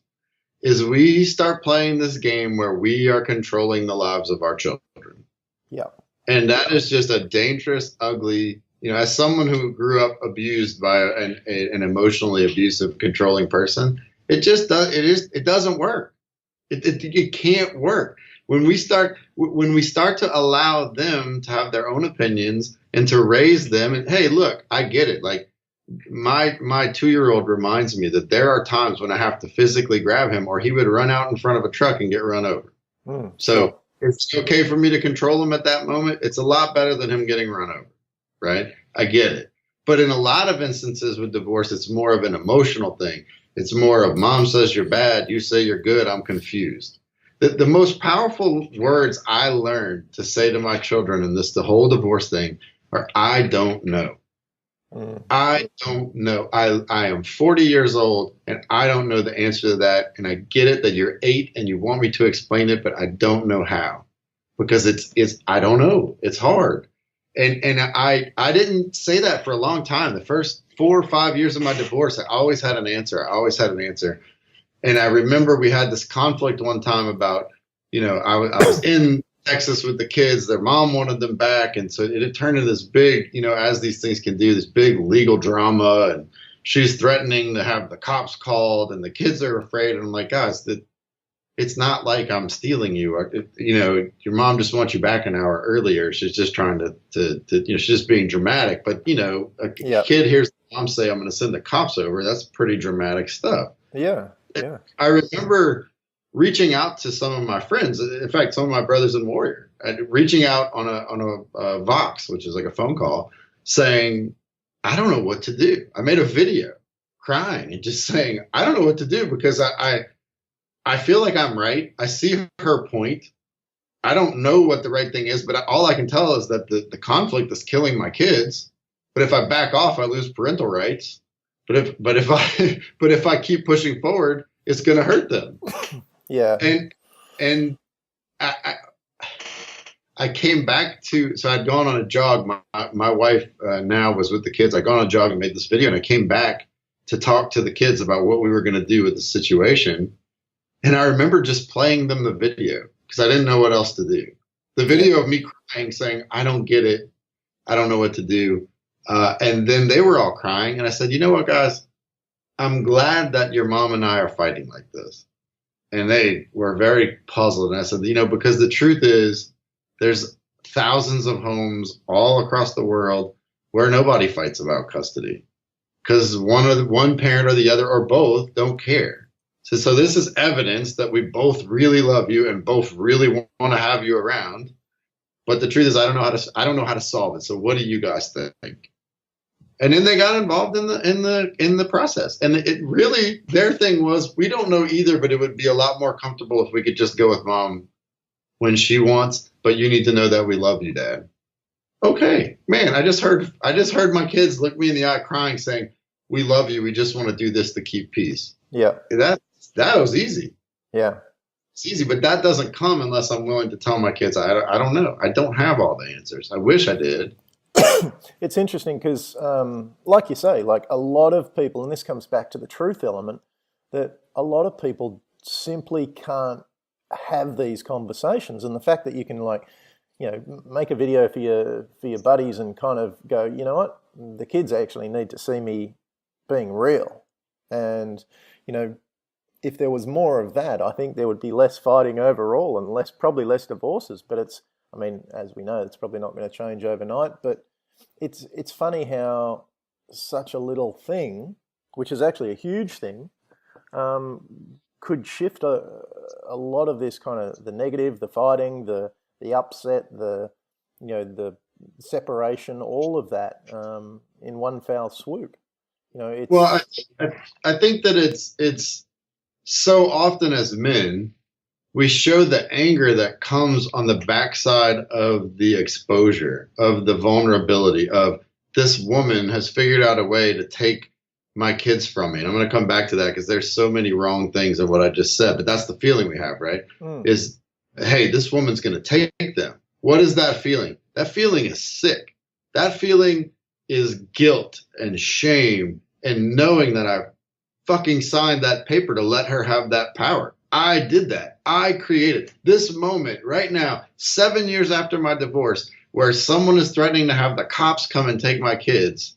[SPEAKER 2] is we start playing this game where we are controlling the lives of our children.
[SPEAKER 3] Yeah.
[SPEAKER 2] And that is just a dangerous, ugly, as someone who grew up abused by an emotionally abusive, controlling person, it doesn't work. It can't work. When we start to allow them to have their own opinions and to raise them, and hey, look, I get it. Like my 2-year-old reminds me that there are times when I have to physically grab him, or he would run out in front of a truck and get run over. So it's okay for me to control him at that moment. It's a lot better than him getting run over, right? I get it. But in a lot of instances with divorce, it's more of an emotional thing. It's more of mom says you're bad, you say you're good, I'm confused. The most powerful words I learned to say to my children in the whole divorce thing are, I don't know. I don't know. I am 40 years old and I don't know the answer to that. And I get it that you're 8 and you want me to explain it, but I don't know how, because I don't know. It's hard. And I didn't say that for a long time. The first 4 or 5 years of my divorce, I always had an answer. And I remember we had this conflict one time about, I was in Texas with the kids. Their mom wanted them back. And so it had turned into this big, as these things can do, this big legal drama. And she's threatening to have the cops called and the kids are afraid. And I'm like, guys, it's not like I'm stealing you. Your mom just wants you back an hour earlier. She's just trying to she's just being dramatic. But, kid hears the mom say, I'm going to send the cops over. That's pretty dramatic stuff.
[SPEAKER 3] Yeah. Yeah.
[SPEAKER 2] I remember reaching out to some of my friends, in fact, some of my brothers in Warrior, reaching out on a Vox, which is like a phone call, saying, I don't know what to do. I made a video crying and just saying, I don't know what to do, because I feel like I'm right. I see her point. I don't know what the right thing is, but all I can tell is that the conflict is killing my kids. But if I back off, I lose parental rights. But if I keep pushing forward, it's going to hurt them.
[SPEAKER 3] Yeah.
[SPEAKER 2] And I came back so I'd gone on a jog. My wife now was with the kids. I'd gone on a jog and made this video, and I came back to talk to the kids about what we were going to do with the situation. And I remember just playing them the video because I didn't know what else to do. The video of me crying, saying, I don't get it. I don't know what to do. And then they were all crying. And I said, you know what, guys? I'm glad that your mom and I are fighting like this. And they were very puzzled. And I said, because the truth is there's thousands of homes all across the world where nobody fights about custody because one parent or the other or both don't care. So this is evidence that we both really love you and both really want to have you around. But the truth is, I don't know how to solve it. So what do you guys think? And then they got involved in the process. And it really, their thing was, we don't know either, but it would be a lot more comfortable if we could just go with mom when she wants. But you need to know that we love you, Dad. Okay, man, I just heard my kids look me in the eye crying, saying, we love you. We just want to do this to keep peace.
[SPEAKER 3] Yeah.
[SPEAKER 2] That was easy.
[SPEAKER 3] Yeah.
[SPEAKER 2] It's easy, but that doesn't come unless I'm willing to tell my kids, I don't know. I don't have all the answers. I wish I did.
[SPEAKER 3] It's interesting because, like you say, like a lot of people, and this comes back to the truth element, that a lot of people simply can't have these conversations. And the fact that you can make a video for your buddies and kind of go, you know what, the kids actually need to see me being real. And, if there was more of that, I think there would be less fighting overall and probably less divorces. But as we know, it's probably not going to change overnight. But it's funny how such a little thing, which is actually a huge thing, could shift a lot of this kind of the negative, the fighting, the upset, the separation, all of that in one foul swoop.
[SPEAKER 2] Well, I think that it's so often as men, we show the anger that comes on the backside of the exposure, of the vulnerability of this woman has figured out a way to take my kids from me. And I'm going to come back to that because there's so many wrong things in what I just said, but that's the feeling we have, right? Is, hey, this woman's going to take them. What is that feeling? That feeling is sick. That feeling is guilt and shame and knowing that I fucking signed that paper to let her have that power. I did that. I created this moment right now, 7 years after my divorce. where someone is threatening to have the cops come and take my kids,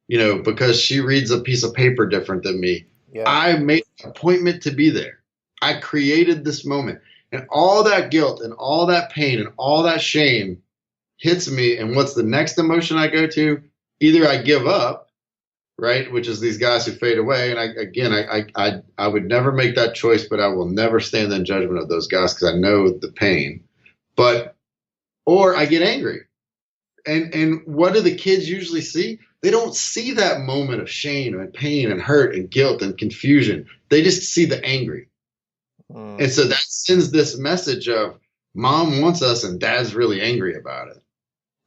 [SPEAKER 2] because she reads a piece of paper different than me. Yeah. I made an appointment to be there. I created this moment. And all that guilt and all that pain and all that shame hits me. And what's the next emotion I go to? Either I give up, right, which is these guys who fade away. And I would never make that choice, but I will never stand in judgment of those guys because I know the pain. Or I get angry. And what do the kids usually see? They don't see that moment of shame and pain and hurt and guilt and confusion. They just see the angry. And so that sends this message of mom wants us and dad's really angry about it.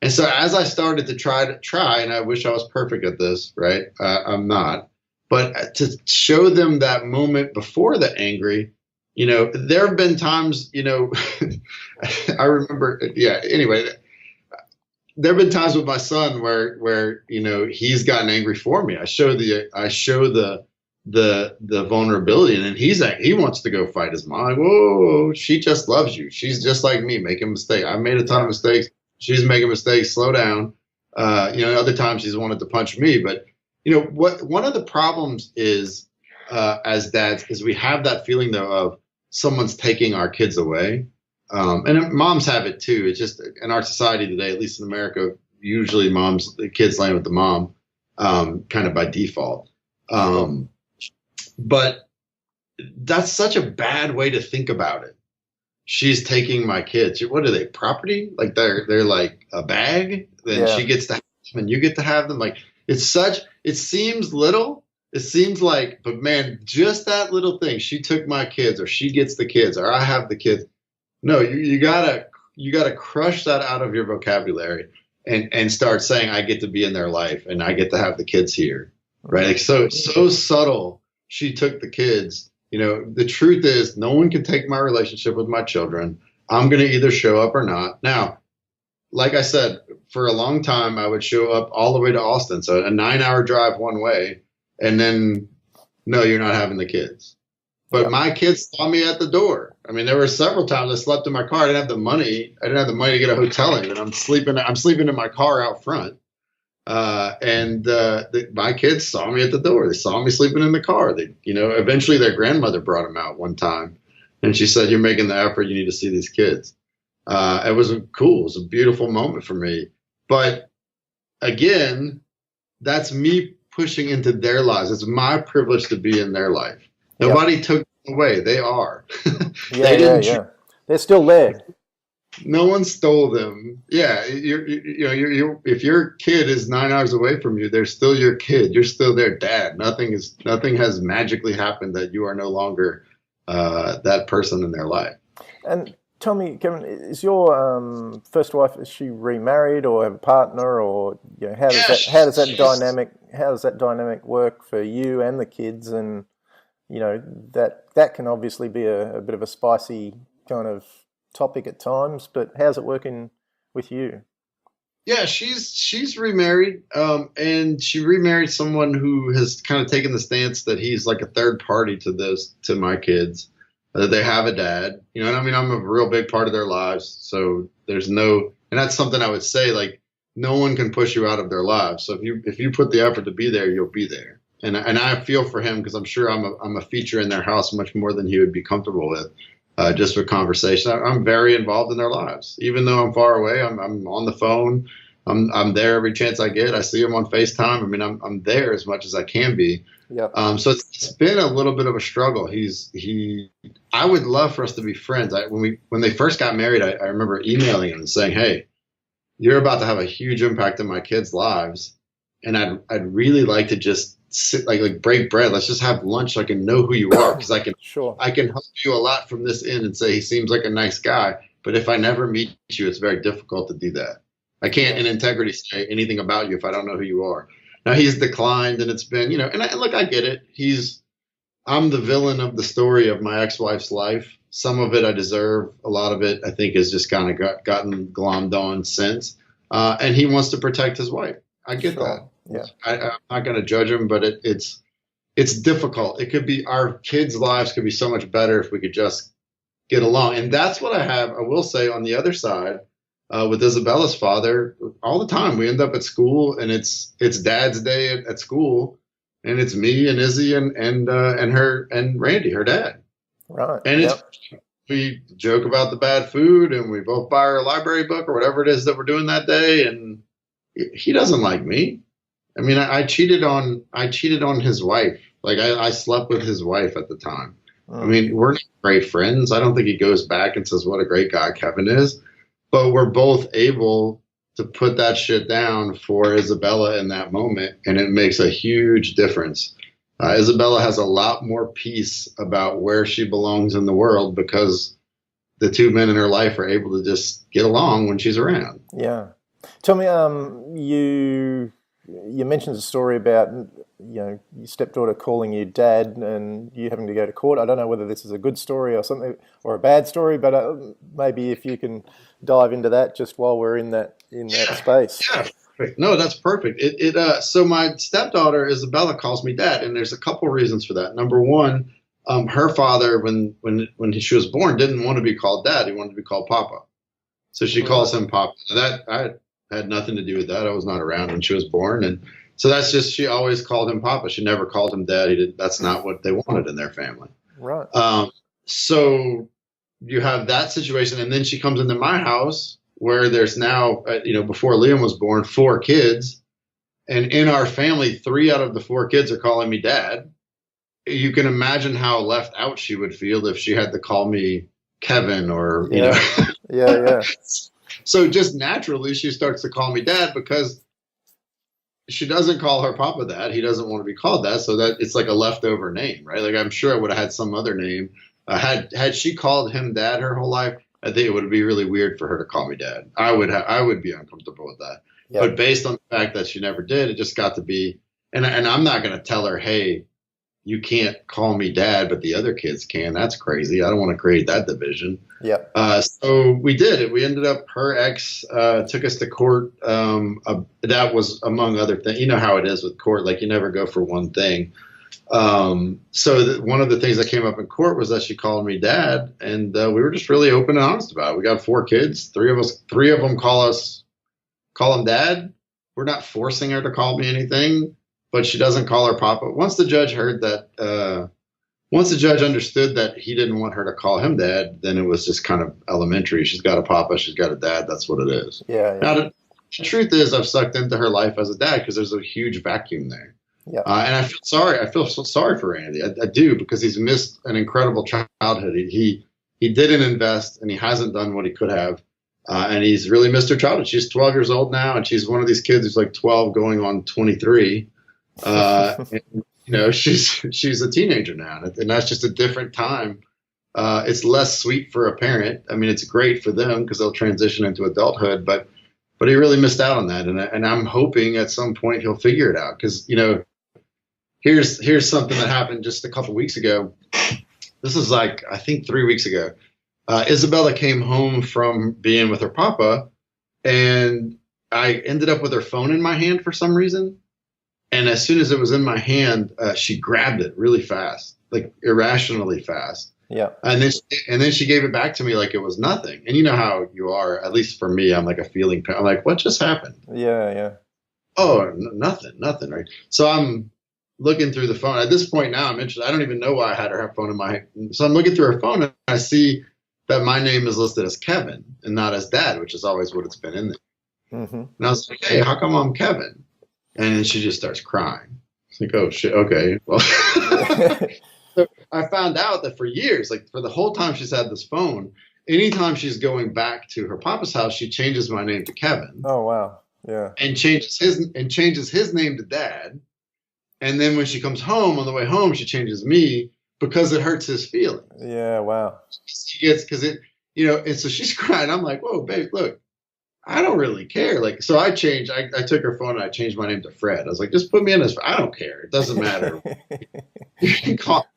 [SPEAKER 2] And so as I started to try, and I wish I was perfect at this, right? I'm not. But to show them that moment before the angry, there have been times, I remember, anyway, there have been times with my son where he's gotten angry for me. I show the vulnerability, and then he wants to go fight his mom. Like, whoa, she just loves you. She's just like me, making mistakes. I've made a ton of mistakes. She's making mistakes. Slow down. Other times she's wanted to punch me. But one of the problems is as dads is we have that feeling though of someone's taking our kids away. And moms have it too. It's just in our society today, at least in America, usually the kids land with the mom, kind of by default. But that's such a bad way to think about it. She's taking my kids. What are they? Property? Like they're like a bag. Then she gets to have them and you get to have them. Like it seems little. It seems like, but man, just that little thing. She took my kids, or she gets the kids, or I have the kids. No, you gotta crush that out of your vocabulary and start saying I get to be in their life and I get to have the kids here, right? Like so subtle. She took the kids. The truth is no one can take my relationship with my children. I'm gonna either show up or not. Now, like I said, for a long time I would show up all the way to Austin, so a 9-hour drive one way, and then no, you're not having the kids. But my kids saw me at the door. I mean, there were several times I slept in my car. I didn't have the money. I didn't have the money to get a hotel in, and I'm sleeping in my car out front. My kids saw me at the door. They saw me sleeping in the car. Eventually their grandmother brought them out one time, and she said, "You're making the effort. You need to see these kids." It was cool. It was a beautiful moment for me. But again, that's me pushing into their lives. It's my privilege to be in their life. Nobody took them away. They are.
[SPEAKER 3] They're still there.
[SPEAKER 2] No one stole them. Yeah, if your kid is 9 hours away from you, they're still your kid. You're still their dad. Nothing has magically happened that you are no longer that person in their life. And
[SPEAKER 3] tell me, Kevin, is your first wife, is she remarried or have a partner, or how does that dynamic work for you and the kids? And that can obviously be a bit of a spicy kind of topic at times, but how's it working with you?
[SPEAKER 2] Yeah, she's remarried, and she remarried someone who has kind of taken the stance that he's like a third party to my kids, that they have a dad, and I mean, I'm a real big part of their lives. So and that's something I would say, like, no one can push you out of their lives. So if you put the effort to be there, you'll be there. And I feel for him because I'm sure I'm a feature in their house much more than he would be comfortable with, just for conversation. I'm very involved in their lives, even though I'm far away. I'm on the phone. I'm there every chance I get. I see him on FaceTime. I mean, I'm there as much as I can be. Yep. So it's been a little bit of a struggle. I would love for us to be friends. When they first got married, I remember emailing him and saying, "Hey, you're about to have a huge impact in my kids' lives, and I'd really like to just sit, like break bread. Let's just have lunch so I can know who you are, because I can help you a lot from this end and say he seems like a nice guy. But if I never meet you, it's very difficult to do that. I can't in integrity say anything about you if I don't know who you are." Now he's declined, and it's been, look, I get it. I'm the villain of the story of my ex-wife's life. Some of it I deserve. A lot of it I think has just kind of gotten glommed on since. And he wants to protect his wife. I get that. Yeah. I'm not going to judge him, but it's difficult. It could be, our kids' lives could be so much better if we could just get along. And that's what I will say on the other side. with Isabella's father, all the time we end up at school, and it's Dad's day at school, and it's me and Izzy and her and Randy, her dad.
[SPEAKER 3] Right.
[SPEAKER 2] And we joke about the bad food, and we both buy our library book or whatever it is that we're doing that day. And he doesn't like me. I mean, I cheated on his wife. Like I slept with his wife at the time. I mean, we're not great friends. I don't think he goes back and says what a great guy Kevin is, but we're both able to put that shit down for Isabella in that moment. And it makes a huge difference. Isabella has a lot more peace about where she belongs in the world because the two men in her life are able to just get along when she's around.
[SPEAKER 3] Yeah. Tell me, you mentioned a story about, your stepdaughter calling you dad and you having to go to court. I don't know whether this is a good story or something or a bad story, but maybe if you can dive into that just while we're in that space.
[SPEAKER 2] Yeah. No, that's perfect. So my stepdaughter Isabella calls me dad, and there's a couple reasons for that. Number one, her father, when she was born, didn't want to be called dad. He wanted to be called Papa. So she calls him Papa. That I had nothing to do with that. I was not around when she was born, and so that's just, she always called him Papa. She never called him dad. That's not what they wanted in their family.
[SPEAKER 3] Right.
[SPEAKER 2] So you have that situation, and then she comes into my house where there's now, before Liam was born, 4 kids. And in our family, 3 out of the 4 kids are calling me dad. You can imagine how left out she would feel if she had to call me Kevin or,
[SPEAKER 3] Yeah.
[SPEAKER 2] So just naturally, she starts to call me dad because she doesn't call her Papa that. He doesn't want to be called that. So that it's like a leftover name, right? Like I'm sure I would have had some other name. Had she called him dad her whole life, I think it would be really weird for her to call me dad. I would be uncomfortable with that. Yep. But based on the fact that she never did, it just got to be, and I'm not going to tell her, hey, you can't call me dad, but the other kids can. That's crazy. I don't want to create that division.
[SPEAKER 3] Yeah.
[SPEAKER 2] So we did it. We ended up, her ex took us to court. That was among other things. You know how it is with court. Like you never go for one thing. So one of the things that came up in court was that she called me dad, and we were just really open and honest about it. We got 4 kids. 3 of them call him dad. We're not forcing her to call me anything, but she doesn't call her Papa. Once the judge understood that he didn't want her to call him dad, then it was just kind of elementary. She's got a Papa, she's got a dad. That's what it is.
[SPEAKER 3] Yeah.
[SPEAKER 2] Now, the truth is, I've sucked into her life as a dad because there's a huge vacuum there.
[SPEAKER 3] Yeah.
[SPEAKER 2] And I feel sorry. I feel so sorry for Randy. I do, because he's missed an incredible childhood. He didn't invest, and he hasn't done what he could have. And he's really missed her childhood. She's 12 years old now, and she's one of these kids who's like 12 going on 23. And, she's a teenager now, and that's just a different time. It's less sweet for a parent. I mean, it's great for them because they'll transition into adulthood, but he really missed out on that. And I'm hoping at some point he'll figure it out, because, here's something that happened just a couple weeks ago. This is like, I think 3 weeks ago. Isabella came home from being with her Papa, and I ended up with her phone in my hand for some reason. And as soon as it was in my hand, she grabbed it really fast, like irrationally fast.
[SPEAKER 3] Yeah.
[SPEAKER 2] And then she gave it back to me like it was nothing. And you know how you are, at least for me, I'm like a feeling. I'm like, what just happened?
[SPEAKER 3] Yeah.
[SPEAKER 2] Oh, nothing. Right. So I'm looking through the phone. At this point now, I'm interested. I don't even know why I had her phone in my hand. So I'm looking through her phone, and I see that my name is listed as Kevin and not as dad, which is always what it's been in there.
[SPEAKER 3] Mm-hmm.
[SPEAKER 2] And I was like, hey, how come I'm Kevin? And then she just starts crying. It's like, oh shit, okay. Well, so I found out that for years, like for the whole time she's had this phone, anytime she's going back to her Papa's house, she changes my name to Kevin.
[SPEAKER 3] Oh wow. Yeah.
[SPEAKER 2] And changes his name to Dad. And then when she comes home, on the way home, she changes me because it hurts his feelings.
[SPEAKER 3] Yeah, wow.
[SPEAKER 2] She gets, because it, and so she's crying. I'm like, whoa, babe, look, I don't really care. Like, so I took her phone and I changed my name to Fred. I was like, just put me in as, I don't care. It doesn't matter. If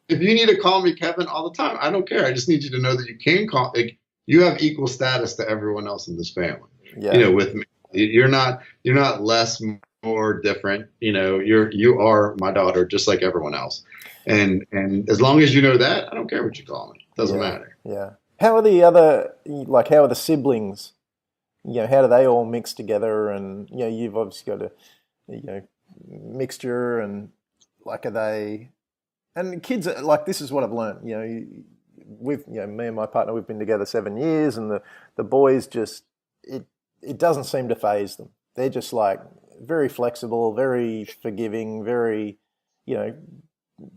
[SPEAKER 2] you need to call me Kevin all the time, I don't care. I just need you to know that you can call, like, you have equal status to everyone else in this family.
[SPEAKER 3] Yeah.
[SPEAKER 2] With me. You're not less, more, different. You are my daughter just like everyone else. And as long as you know that, I don't care what you call me. It doesn't matter.
[SPEAKER 3] Yeah. How are the siblings how do they all mix together? And you've obviously got a mixture, and like, are they? And kids are, like, this is what I've learned. We've me and my partner, we've been together 7 years, and the boys just it doesn't seem to faze them. They're just like very flexible, very forgiving, very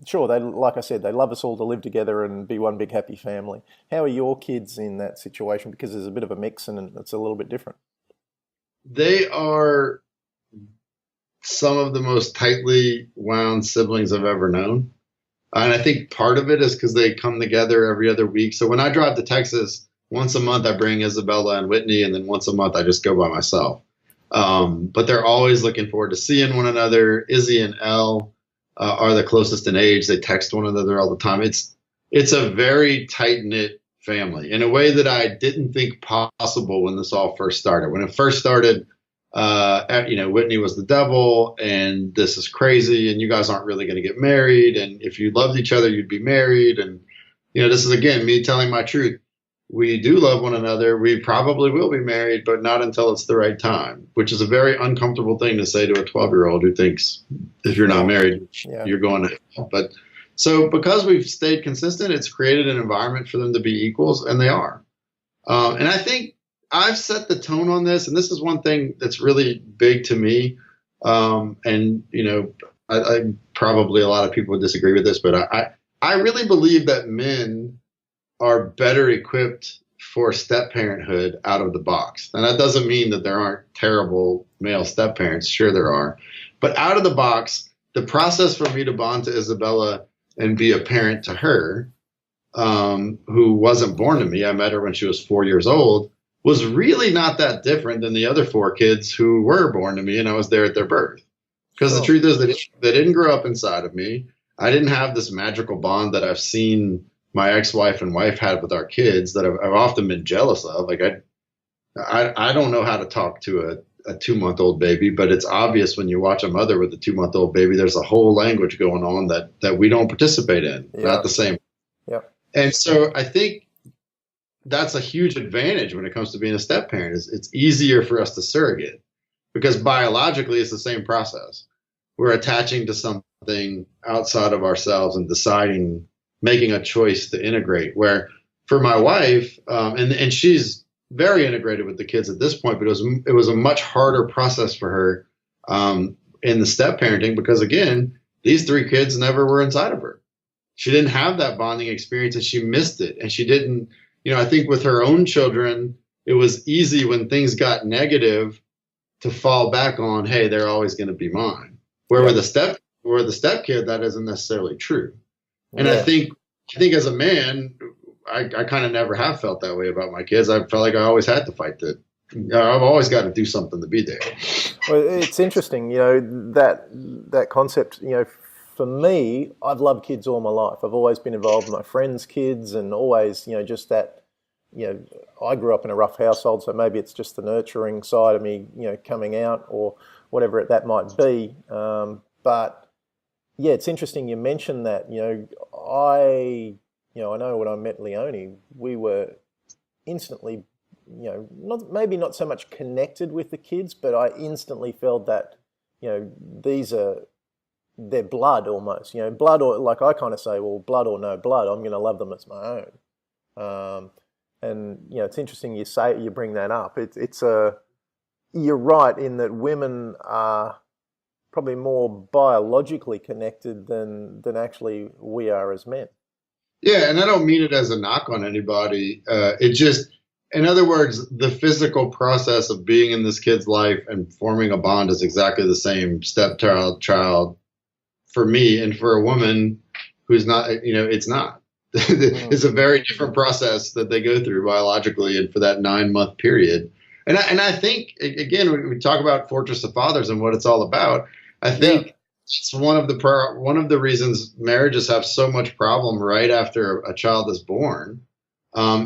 [SPEAKER 3] sure, they, like I said, they love us all to live together and be one big happy family. How are your kids in that situation? Because there's a bit of a mix and it's a little bit different.
[SPEAKER 2] They are some of the most tightly wound siblings I've ever known. And I think part of it is because they come together every other week. So when I drive to Texas, once a month I bring Isabella and Whitney, and then once a month I just go by myself. But they're always looking forward to seeing one another. Izzy and Elle are the closest in age. They text one another all the time. It's a very tight-knit family in a way that I didn't think possible when this all first started. When it first started, Whitney was the devil, and this is crazy, and you guys aren't really going to get married, and if you loved each other, you'd be married. And, this is, again, me telling my truth. We do love one another. We probably will be married, but not until it's the right time, which is a very uncomfortable thing to say to a 12-year-old who thinks if you're not married, you're going to hell. But so because we've stayed consistent, it's created an environment for them to be equals, and they are. And I think I've set the tone on this, and this is one thing that's really big to me. I probably a lot of people would disagree with this, but I really believe that men are better equipped for step parenthood out of the box. And that doesn't mean that there aren't terrible male step parents. Sure there are. But out of the box, the process for me to bond to Isabella and be a parent to her, who wasn't born to me, I met her when she was 4 years old, was really not that different than the other 4 kids who were born to me, and I was there at their birth. Because the truth is that they didn't grow up inside of me. I didn't have this magical bond that I've seen my ex-wife and wife had with our kids that I've often been jealous of. Like I don't know how to talk to a 2-month-old baby, but it's obvious when you watch a mother with a 2-month-old baby, there's a whole language going on that we don't participate in, not the same.
[SPEAKER 3] Yeah.
[SPEAKER 2] And so I think that's a huge advantage when it comes to being a step parent. It's easier for us to surrogate because biologically it's the same process. We're attaching to something outside of ourselves and deciding, making a choice to integrate. Where for my wife, and she's very integrated with the kids at this point, but it was a much harder process for her in the step parenting because, again, these 3 kids never were inside of her. She didn't have that bonding experience, and she missed it. And she didn't, I think with her own children, it was easy when things got negative to fall back on, hey, they're always going to be mine. Where with the step kid, that isn't necessarily true. And I think as a man, I kind of never have felt that way about my kids. I felt like I always had to fight that. I've always got to do something to be there.
[SPEAKER 3] Well, it's interesting, that concept. For me, I've loved kids all my life. I've always been involved with my friends' kids, and always, just that. I grew up in a rough household, so maybe it's just the nurturing side of me, coming out or whatever that might be. But yeah, it's interesting you mentioned that. I know when I met Leonie, we were instantly, not so much connected with the kids, but I instantly felt that, they're blood almost, blood, or like I kind of say, well, blood or no blood, I'm going to love them as my own. And it's interesting you bring that up. You're right in that women are probably more biologically connected than actually we are as men.
[SPEAKER 2] Yeah, and I don't mean it as a knock on anybody. It just, in other words, the physical process of being in this kid's life and forming a bond is exactly the same child for me, and for a woman who's not, it's not. It's a very different process that they go through biologically and for that 9-month period. And I think, again, when we talk about Fortress of Fathers and what it's all about, I think it's one of the reasons marriages have so much problem right after a child is born,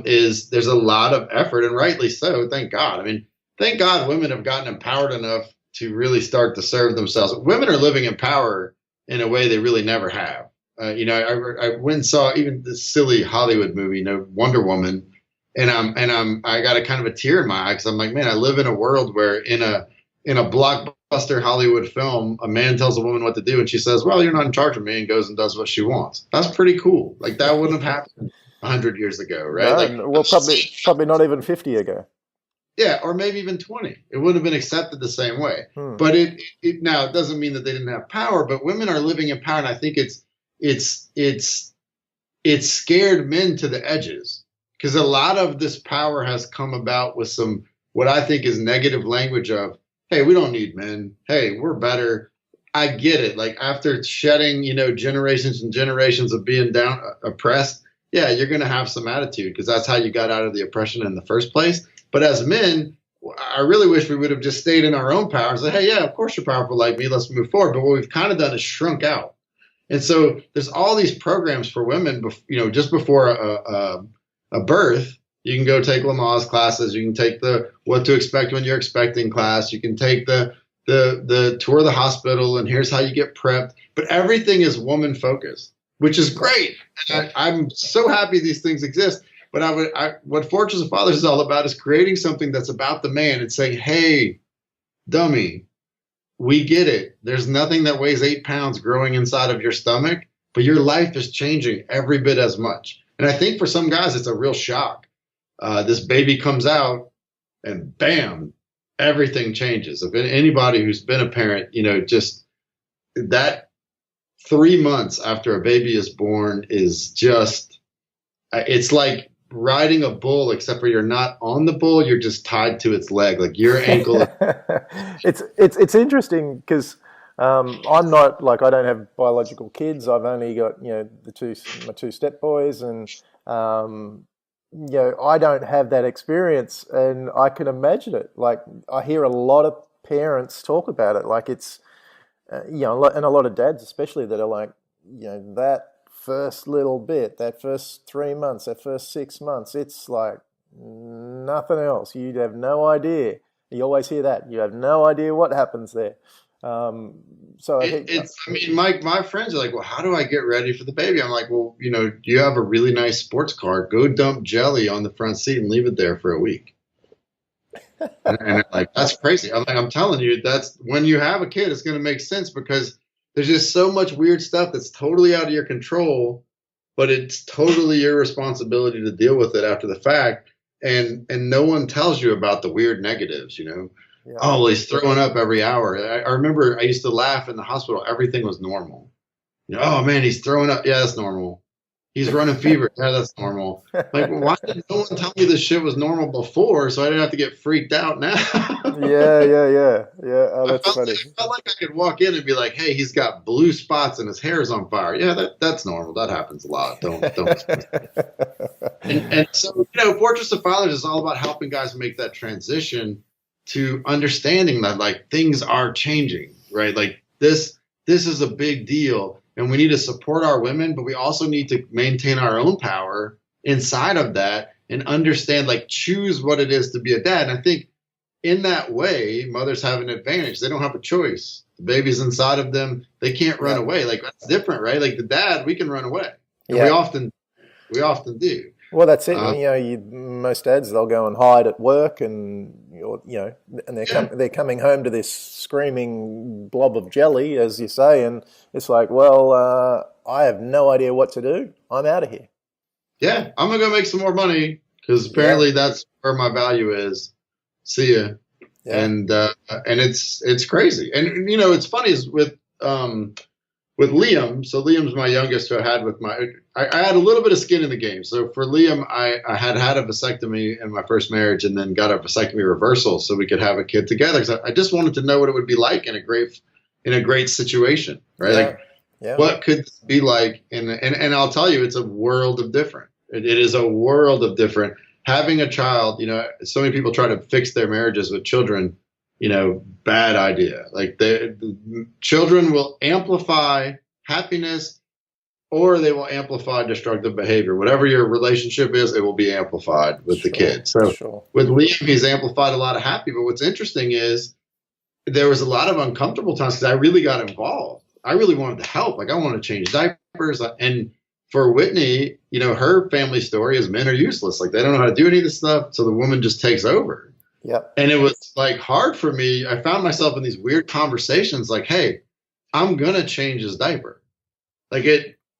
[SPEAKER 2] is there's a lot of effort, and rightly so, thank God. I mean, thank God women have gotten empowered enough to really start to serve themselves. Women are living in power in a way they really never have. I went and saw even this silly Hollywood movie, Wonder Woman. I got a kind of a tear in my eye because I'm like, man, I live in a world where in a blockbuster Hollywood film, a man tells a woman what to do and she says, well, you're not in charge of me, and goes and does what she wants. That's pretty cool. Like that wouldn't have happened 100 years ago, right?
[SPEAKER 3] No,
[SPEAKER 2] like,
[SPEAKER 3] well, probably not even 50 ago.
[SPEAKER 2] Yeah, or maybe even 20. It wouldn't have been accepted the same way. But it now it doesn't mean that they didn't have power, but women are living in power, and I think it's scared men to the edges, because a lot of this power has come about with some what I think is negative language of, hey, we don't need men. Hey, we're better. I get it. Like after shedding, generations and generations of being down oppressed, yeah, you're going to have some attitude because that's how you got out of the oppression in the first place. But as men, I really wish we would have just stayed in our own power and said, hey, yeah, of course you're powerful like me. Let's move forward. But what we've kind of done is shrunk out. And so there's all these programs for women, just before a birth. You can go take Lamaze classes. You can take the what to expect when you're expecting class. You can take the tour of the hospital, and here's how you get prepped. But everything is woman focused, which is great. And I'm so happy these things exist. But what Fortress of Fathers is all about is creating something that's about the man and saying, hey, dummy, we get it. There's nothing that weighs 8 pounds growing inside of your stomach, but your life is changing every bit as much. And I think for some guys, it's a real shock. This baby comes out and bam, everything changes. If anybody who's been a parent, just that 3 months after a baby is born is just, it's like riding a bull, except for you're not on the bull, you're just tied to its leg, like your ankle.
[SPEAKER 3] It's interesting because I'm not like, I don't have biological kids. I've only got my two step boys, and I don't have that experience, and I can imagine it. Like I hear a lot of parents talk about it, like it's and a lot of dads especially that are like, that first little bit, that first 3 months, that first 6 months, it's like nothing else. You have no idea. You always hear that. You have no idea what happens there. So I think
[SPEAKER 2] my friends are like, well, how do I get ready for the baby? I'm like, well, you have a really nice sports car. Go dump jelly on the front seat and leave it there for a week. and they're like, that's crazy. I'm like, I'm telling you, that's when you have a kid, it's going to make sense because there's just so much weird stuff that's totally out of your control, but it's totally your responsibility to deal with it after the fact. And no one tells you about the weird negatives, Yeah. Oh, well, he's throwing up every hour. I remember I used to laugh in the hospital. Everything was normal. Oh, man, he's throwing up. Yeah, that's normal. He's running fever. Yeah, that's normal. Like, why did no one tell me this shit was normal before so I didn't have to get freaked out now?
[SPEAKER 3] Yeah. Oh, that's funny.
[SPEAKER 2] I felt like I could walk in and be like, hey, he's got blue spots and his hair is on fire. Yeah, that's normal. That happens a lot. Don't. and so, Fortress of Fathers is all about helping guys make that transition to understanding that like things are changing, right? Like this is a big deal. And we need to support our women, but we also need to maintain our own power inside of that and understand, like, choose what it is to be a dad. And I think in that way, mothers have an advantage. They don't have a choice. The baby's inside of them. They can't run away. Like, that's different, right? Like the dad, we can run away. And we often do.
[SPEAKER 3] Well, that's it. Most dads, they'll go and hide at work, and and they're coming home to this screaming blob of jelly, as you say, and it's like, well, I have no idea what to do. I'm out of here.
[SPEAKER 2] Yeah, I'm gonna go make some more money because apparently that's where my value is. See ya. Yeah. And it's crazy, and it's funny is with Liam. So Liam's my youngest who I had with I had a little bit of skin in the game. So for Liam, I had a vasectomy in my first marriage and then got a vasectomy reversal so we could have a kid together. Because I just wanted to know what it would be like in a great situation, right? What could this be like? And I'll tell you, it's a world of different. It is a world of different. Having a child, so many people try to fix their marriages with children. Bad idea. Like the children will amplify happiness or they will amplify destructive behavior. Whatever your relationship is, it will be amplified with the kid. So with Liam, he's amplified a lot of happy. But what's interesting is there was a lot of uncomfortable times because I really got involved. I really wanted to help. Like I wanted to change diapers. And for Whitney, her family story is men are useless. Like they don't know how to do any of this stuff. So the woman just takes over.
[SPEAKER 3] Yep.
[SPEAKER 2] And it was like hard for me. I found myself in these weird conversations like, hey, I'm going to change his diaper. Like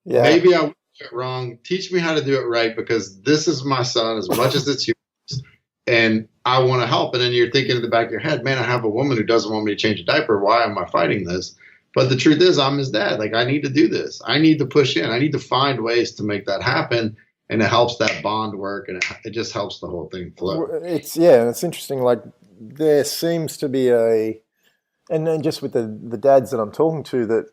[SPEAKER 2] maybe I would do it wrong. Teach me how to do it right, because this is my son as much as it's yours. And I want to help. And then you're thinking in the back of your head, man, I have a woman who doesn't want me to change a diaper. Why am I fighting this? But the truth is, I'm his dad. Like, I need to do this. I need to push in. I need to find ways to make that happen. And it helps that bond work, and it just helps the whole thing flow.
[SPEAKER 3] It's interesting. Like, there seems to be and then just with the dads that I'm talking to, that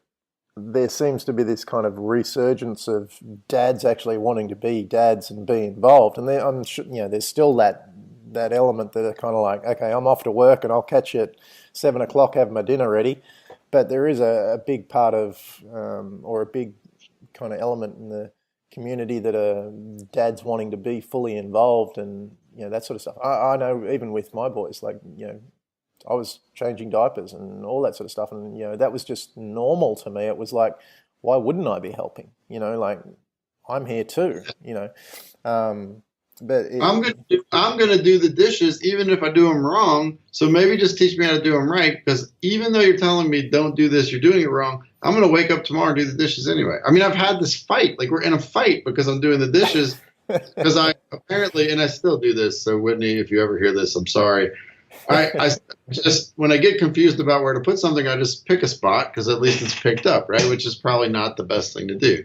[SPEAKER 3] there seems to be this kind of resurgence of dads actually wanting to be dads and be involved. And I'm sure, there's still that element that are kind of like, okay, I'm off to work and I'll catch you at 7 o'clock, have my dinner ready. But there is a big part of, or a big kind of element in the community that are dads wanting to be fully involved, and that sort of stuff. I know even with my boys, like I was changing diapers and all that sort of stuff, and that was just normal to me. It was like, why wouldn't I be helping? Like I'm here too. But
[SPEAKER 2] I'm gonna do the dishes even if I do them wrong. So maybe just teach me how to do them right, because even though you're telling me don't do this, you're doing it wrong. I'm gonna wake up tomorrow and do the dishes anyway. I mean, I've had this fight. Like, we're in a fight because I'm doing the dishes because I apparently, and I still do this. So Whitney, if you ever hear this, I'm sorry. I just, when I get confused about where to put something, I just pick a spot because at least it's picked up, right? Which is probably not the best thing to do.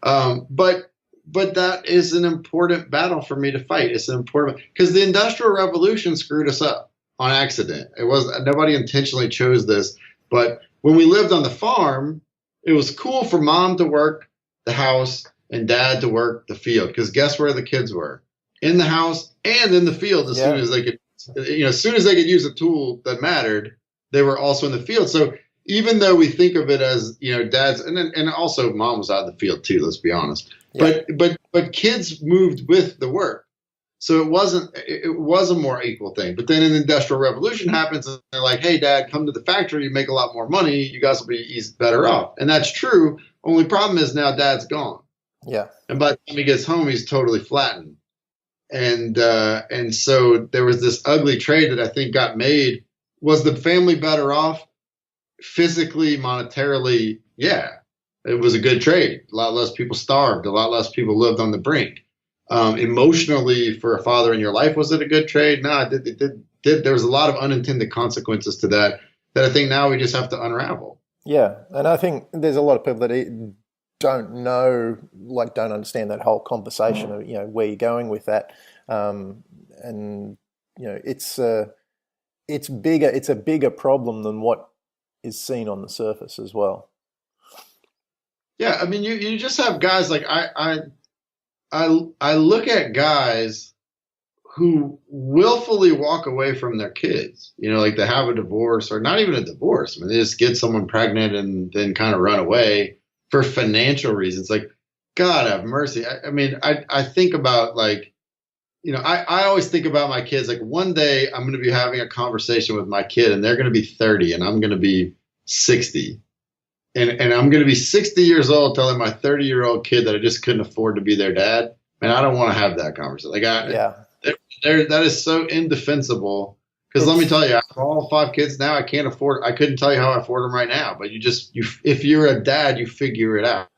[SPEAKER 2] But that is an important battle for me to fight. It's an important, because the Industrial Revolution screwed us up on accident. It was, nobody intentionally chose this. But when we lived on the farm, it was cool for mom to work the house and dad to work the field. Because guess where the kids were? In the house and in the field as soon as they could. As soon as they could use a tool that mattered, they were also in the field. So even though we think of it as, dads, and also mom was out in the field too, let's be honest. Yeah. But kids moved with the work. So it was a more equal thing. But then an Industrial Revolution happens and they're like, hey, dad, come to the factory, you make a lot more money, you guys will be better off. And that's true. Only problem is now dad's gone.
[SPEAKER 3] Yeah.
[SPEAKER 2] And by the time he gets home, he's totally flattened. And so there was this ugly trade that I think got made. Was the family better off? Physically, monetarily, yeah. It was a good trade. A lot less people starved. A lot less people lived on the brink. Emotionally, for a father in your life, was it a good trade? No, there was a lot of unintended consequences to that I think now we just have to unravel.
[SPEAKER 3] Yeah, and I think there's a lot of people that don't know, like don't understand that whole conversation of, where you're going with that. And, it's bigger. It's a bigger problem than what is seen on the surface as well.
[SPEAKER 2] Yeah, I mean, you just have guys like I look at guys who willfully walk away from their kids. Like they have a divorce, or not even a divorce. I mean, they just get someone pregnant and then kind of run away for financial reasons. Like, God have mercy. I think about, like, I always think about my kids. Like, one day I'm going to be having a conversation with my kid and they're going to be 30 and I'm going to be 60. And I'm going to be 60 years old telling my 30-year-old kid that I just couldn't afford to be their dad. And I don't want to have that conversation. Like, that is so indefensible. Because let me tell you, I have all 5 kids now. I couldn't tell you how I afford them right now. But if you're a dad, you figure it out.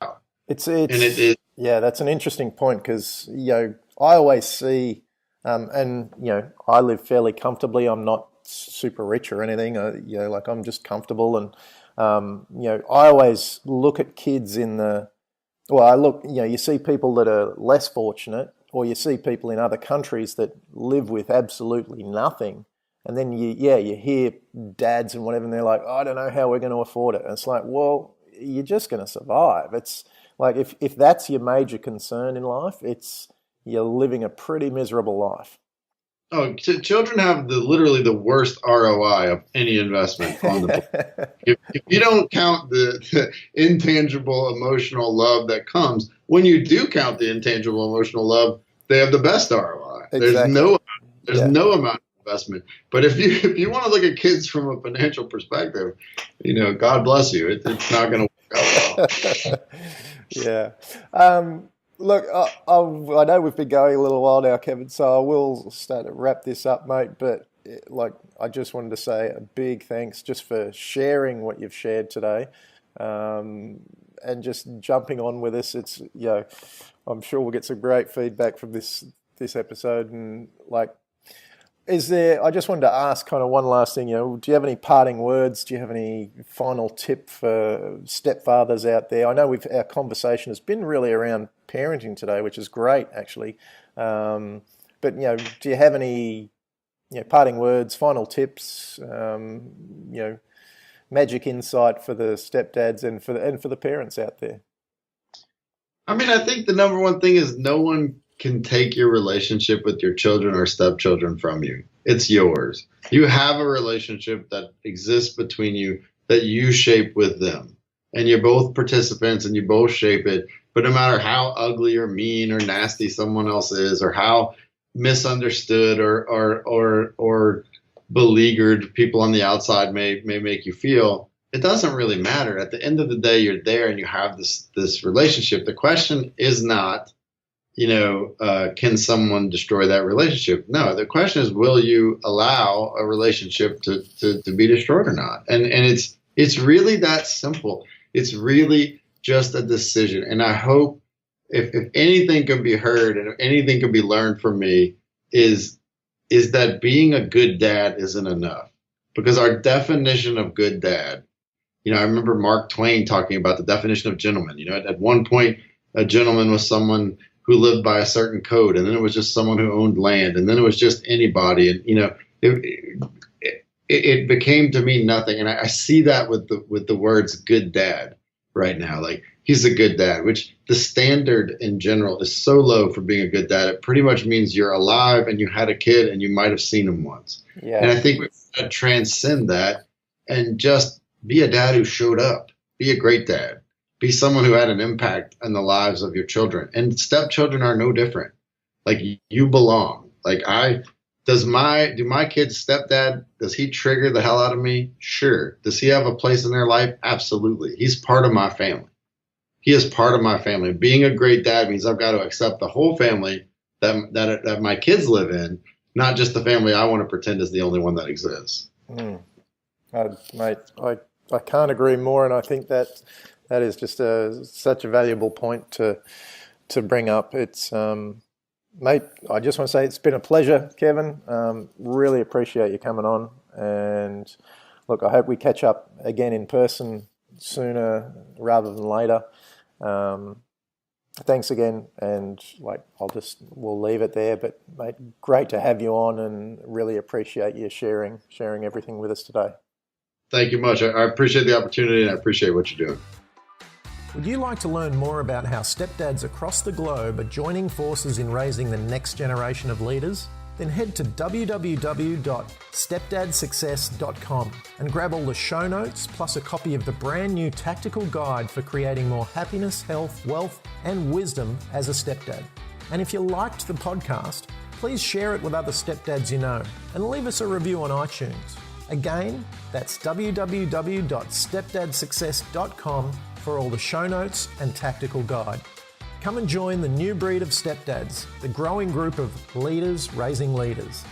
[SPEAKER 3] Yeah, that's an interesting point, because I always see, and I live fairly comfortably. I'm not super rich or anything. Like, I'm just comfortable, and I always look at kids you see people that are less fortunate, or you see people in other countries that live with absolutely nothing. And then you hear dads and whatever, and they're like, I don't know how we're going to afford it. And it's like, well, you're just going to survive. It's like, if that's your major concern in life, you're living a pretty miserable life.
[SPEAKER 2] Oh, children have literally the worst ROI of any investment on the if you don't count the intangible emotional love that comes, when you do count the intangible emotional love, they have the best ROI. Exactly. There's no amount of investment. But if you want to look at kids from a financial perspective, God bless you. It's not going to work out well.
[SPEAKER 3] Yeah. Look, I know we've been going a little while now, Kevin, so I will start to wrap this up, mate. But I just wanted to say a big thanks just for sharing what you've shared today, and just jumping on with us. It's I'm sure we'll get some great feedback from this episode. And I just wanted to ask kind of one last thing, do you have any parting words? Do you have any final tip for stepfathers out there? I know our conversation has been really around parenting today, which is great, actually. But, do you have any parting words, final tips, magic insight for the stepdads and for the parents out there?
[SPEAKER 2] I mean, I think the number one thing is no one can take your relationship with your children or stepchildren from you. It's yours. You have a relationship that exists between you that you shape with them. And you're both participants and you both shape it. But no matter how ugly or mean or nasty someone else is, or how misunderstood or beleaguered people on the outside may make you feel, it doesn't really matter. At the end of the day, you're there and you have this relationship. The question is not, can someone destroy that relationship? No, the question is, will you allow a relationship to be destroyed or not? And it's really that simple. It's really just a decision. And I hope if anything can be heard and if anything can be learned from me is that being a good dad isn't enough. Because our definition of good dad, I remember Mark Twain talking about the definition of gentleman. At one point, a gentleman was someone who lived by a certain code, and then it was just someone who owned land, and then it was just anybody. And it became to mean nothing. And I see that with the words "good dad" right now. Like, he's a good dad, which the standard in general is so low for being a good dad. It pretty much means you're alive and you had a kid and you might have seen him once. Yeah. And I think we've got to transcend that and just be a dad who showed up. Be a great dad. Be someone who had an impact on the lives of your children. And stepchildren are no different. Like, you belong. Like, do my kid's stepdad, does he trigger the hell out of me? Sure. Does he have a place in their life? Absolutely. He's part of my family. He is part of my family. Being a great dad means I've got to accept the whole family that my kids live in, not just the family I want to pretend is the only one that exists.
[SPEAKER 3] Mate, I can't agree more, and I think that is just such a valuable point to bring up. It's mate, I just want to say it's been a pleasure, Kevin. Really appreciate you coming on, and look, I hope we catch up again in person sooner rather than later. Thanks again, and we'll leave it there. But mate, great to have you on, and really appreciate you sharing everything with us today.
[SPEAKER 2] Thank you much. I appreciate the opportunity, and I appreciate what you're doing.
[SPEAKER 1] Would you like to learn more about how stepdads across the globe are joining forces in raising the next generation of leaders? Then head to www.stepdadsuccess.com and grab all the show notes plus a copy of the brand new tactical guide for creating more happiness, health, wealth, and wisdom as a stepdad. And if you liked the podcast, please share it with other stepdads you know and leave us a review on iTunes. Again, that's www.stepdadsuccess.com for all the show notes and tactical guide. Come and join the new breed of stepdads, the growing group of leaders raising leaders.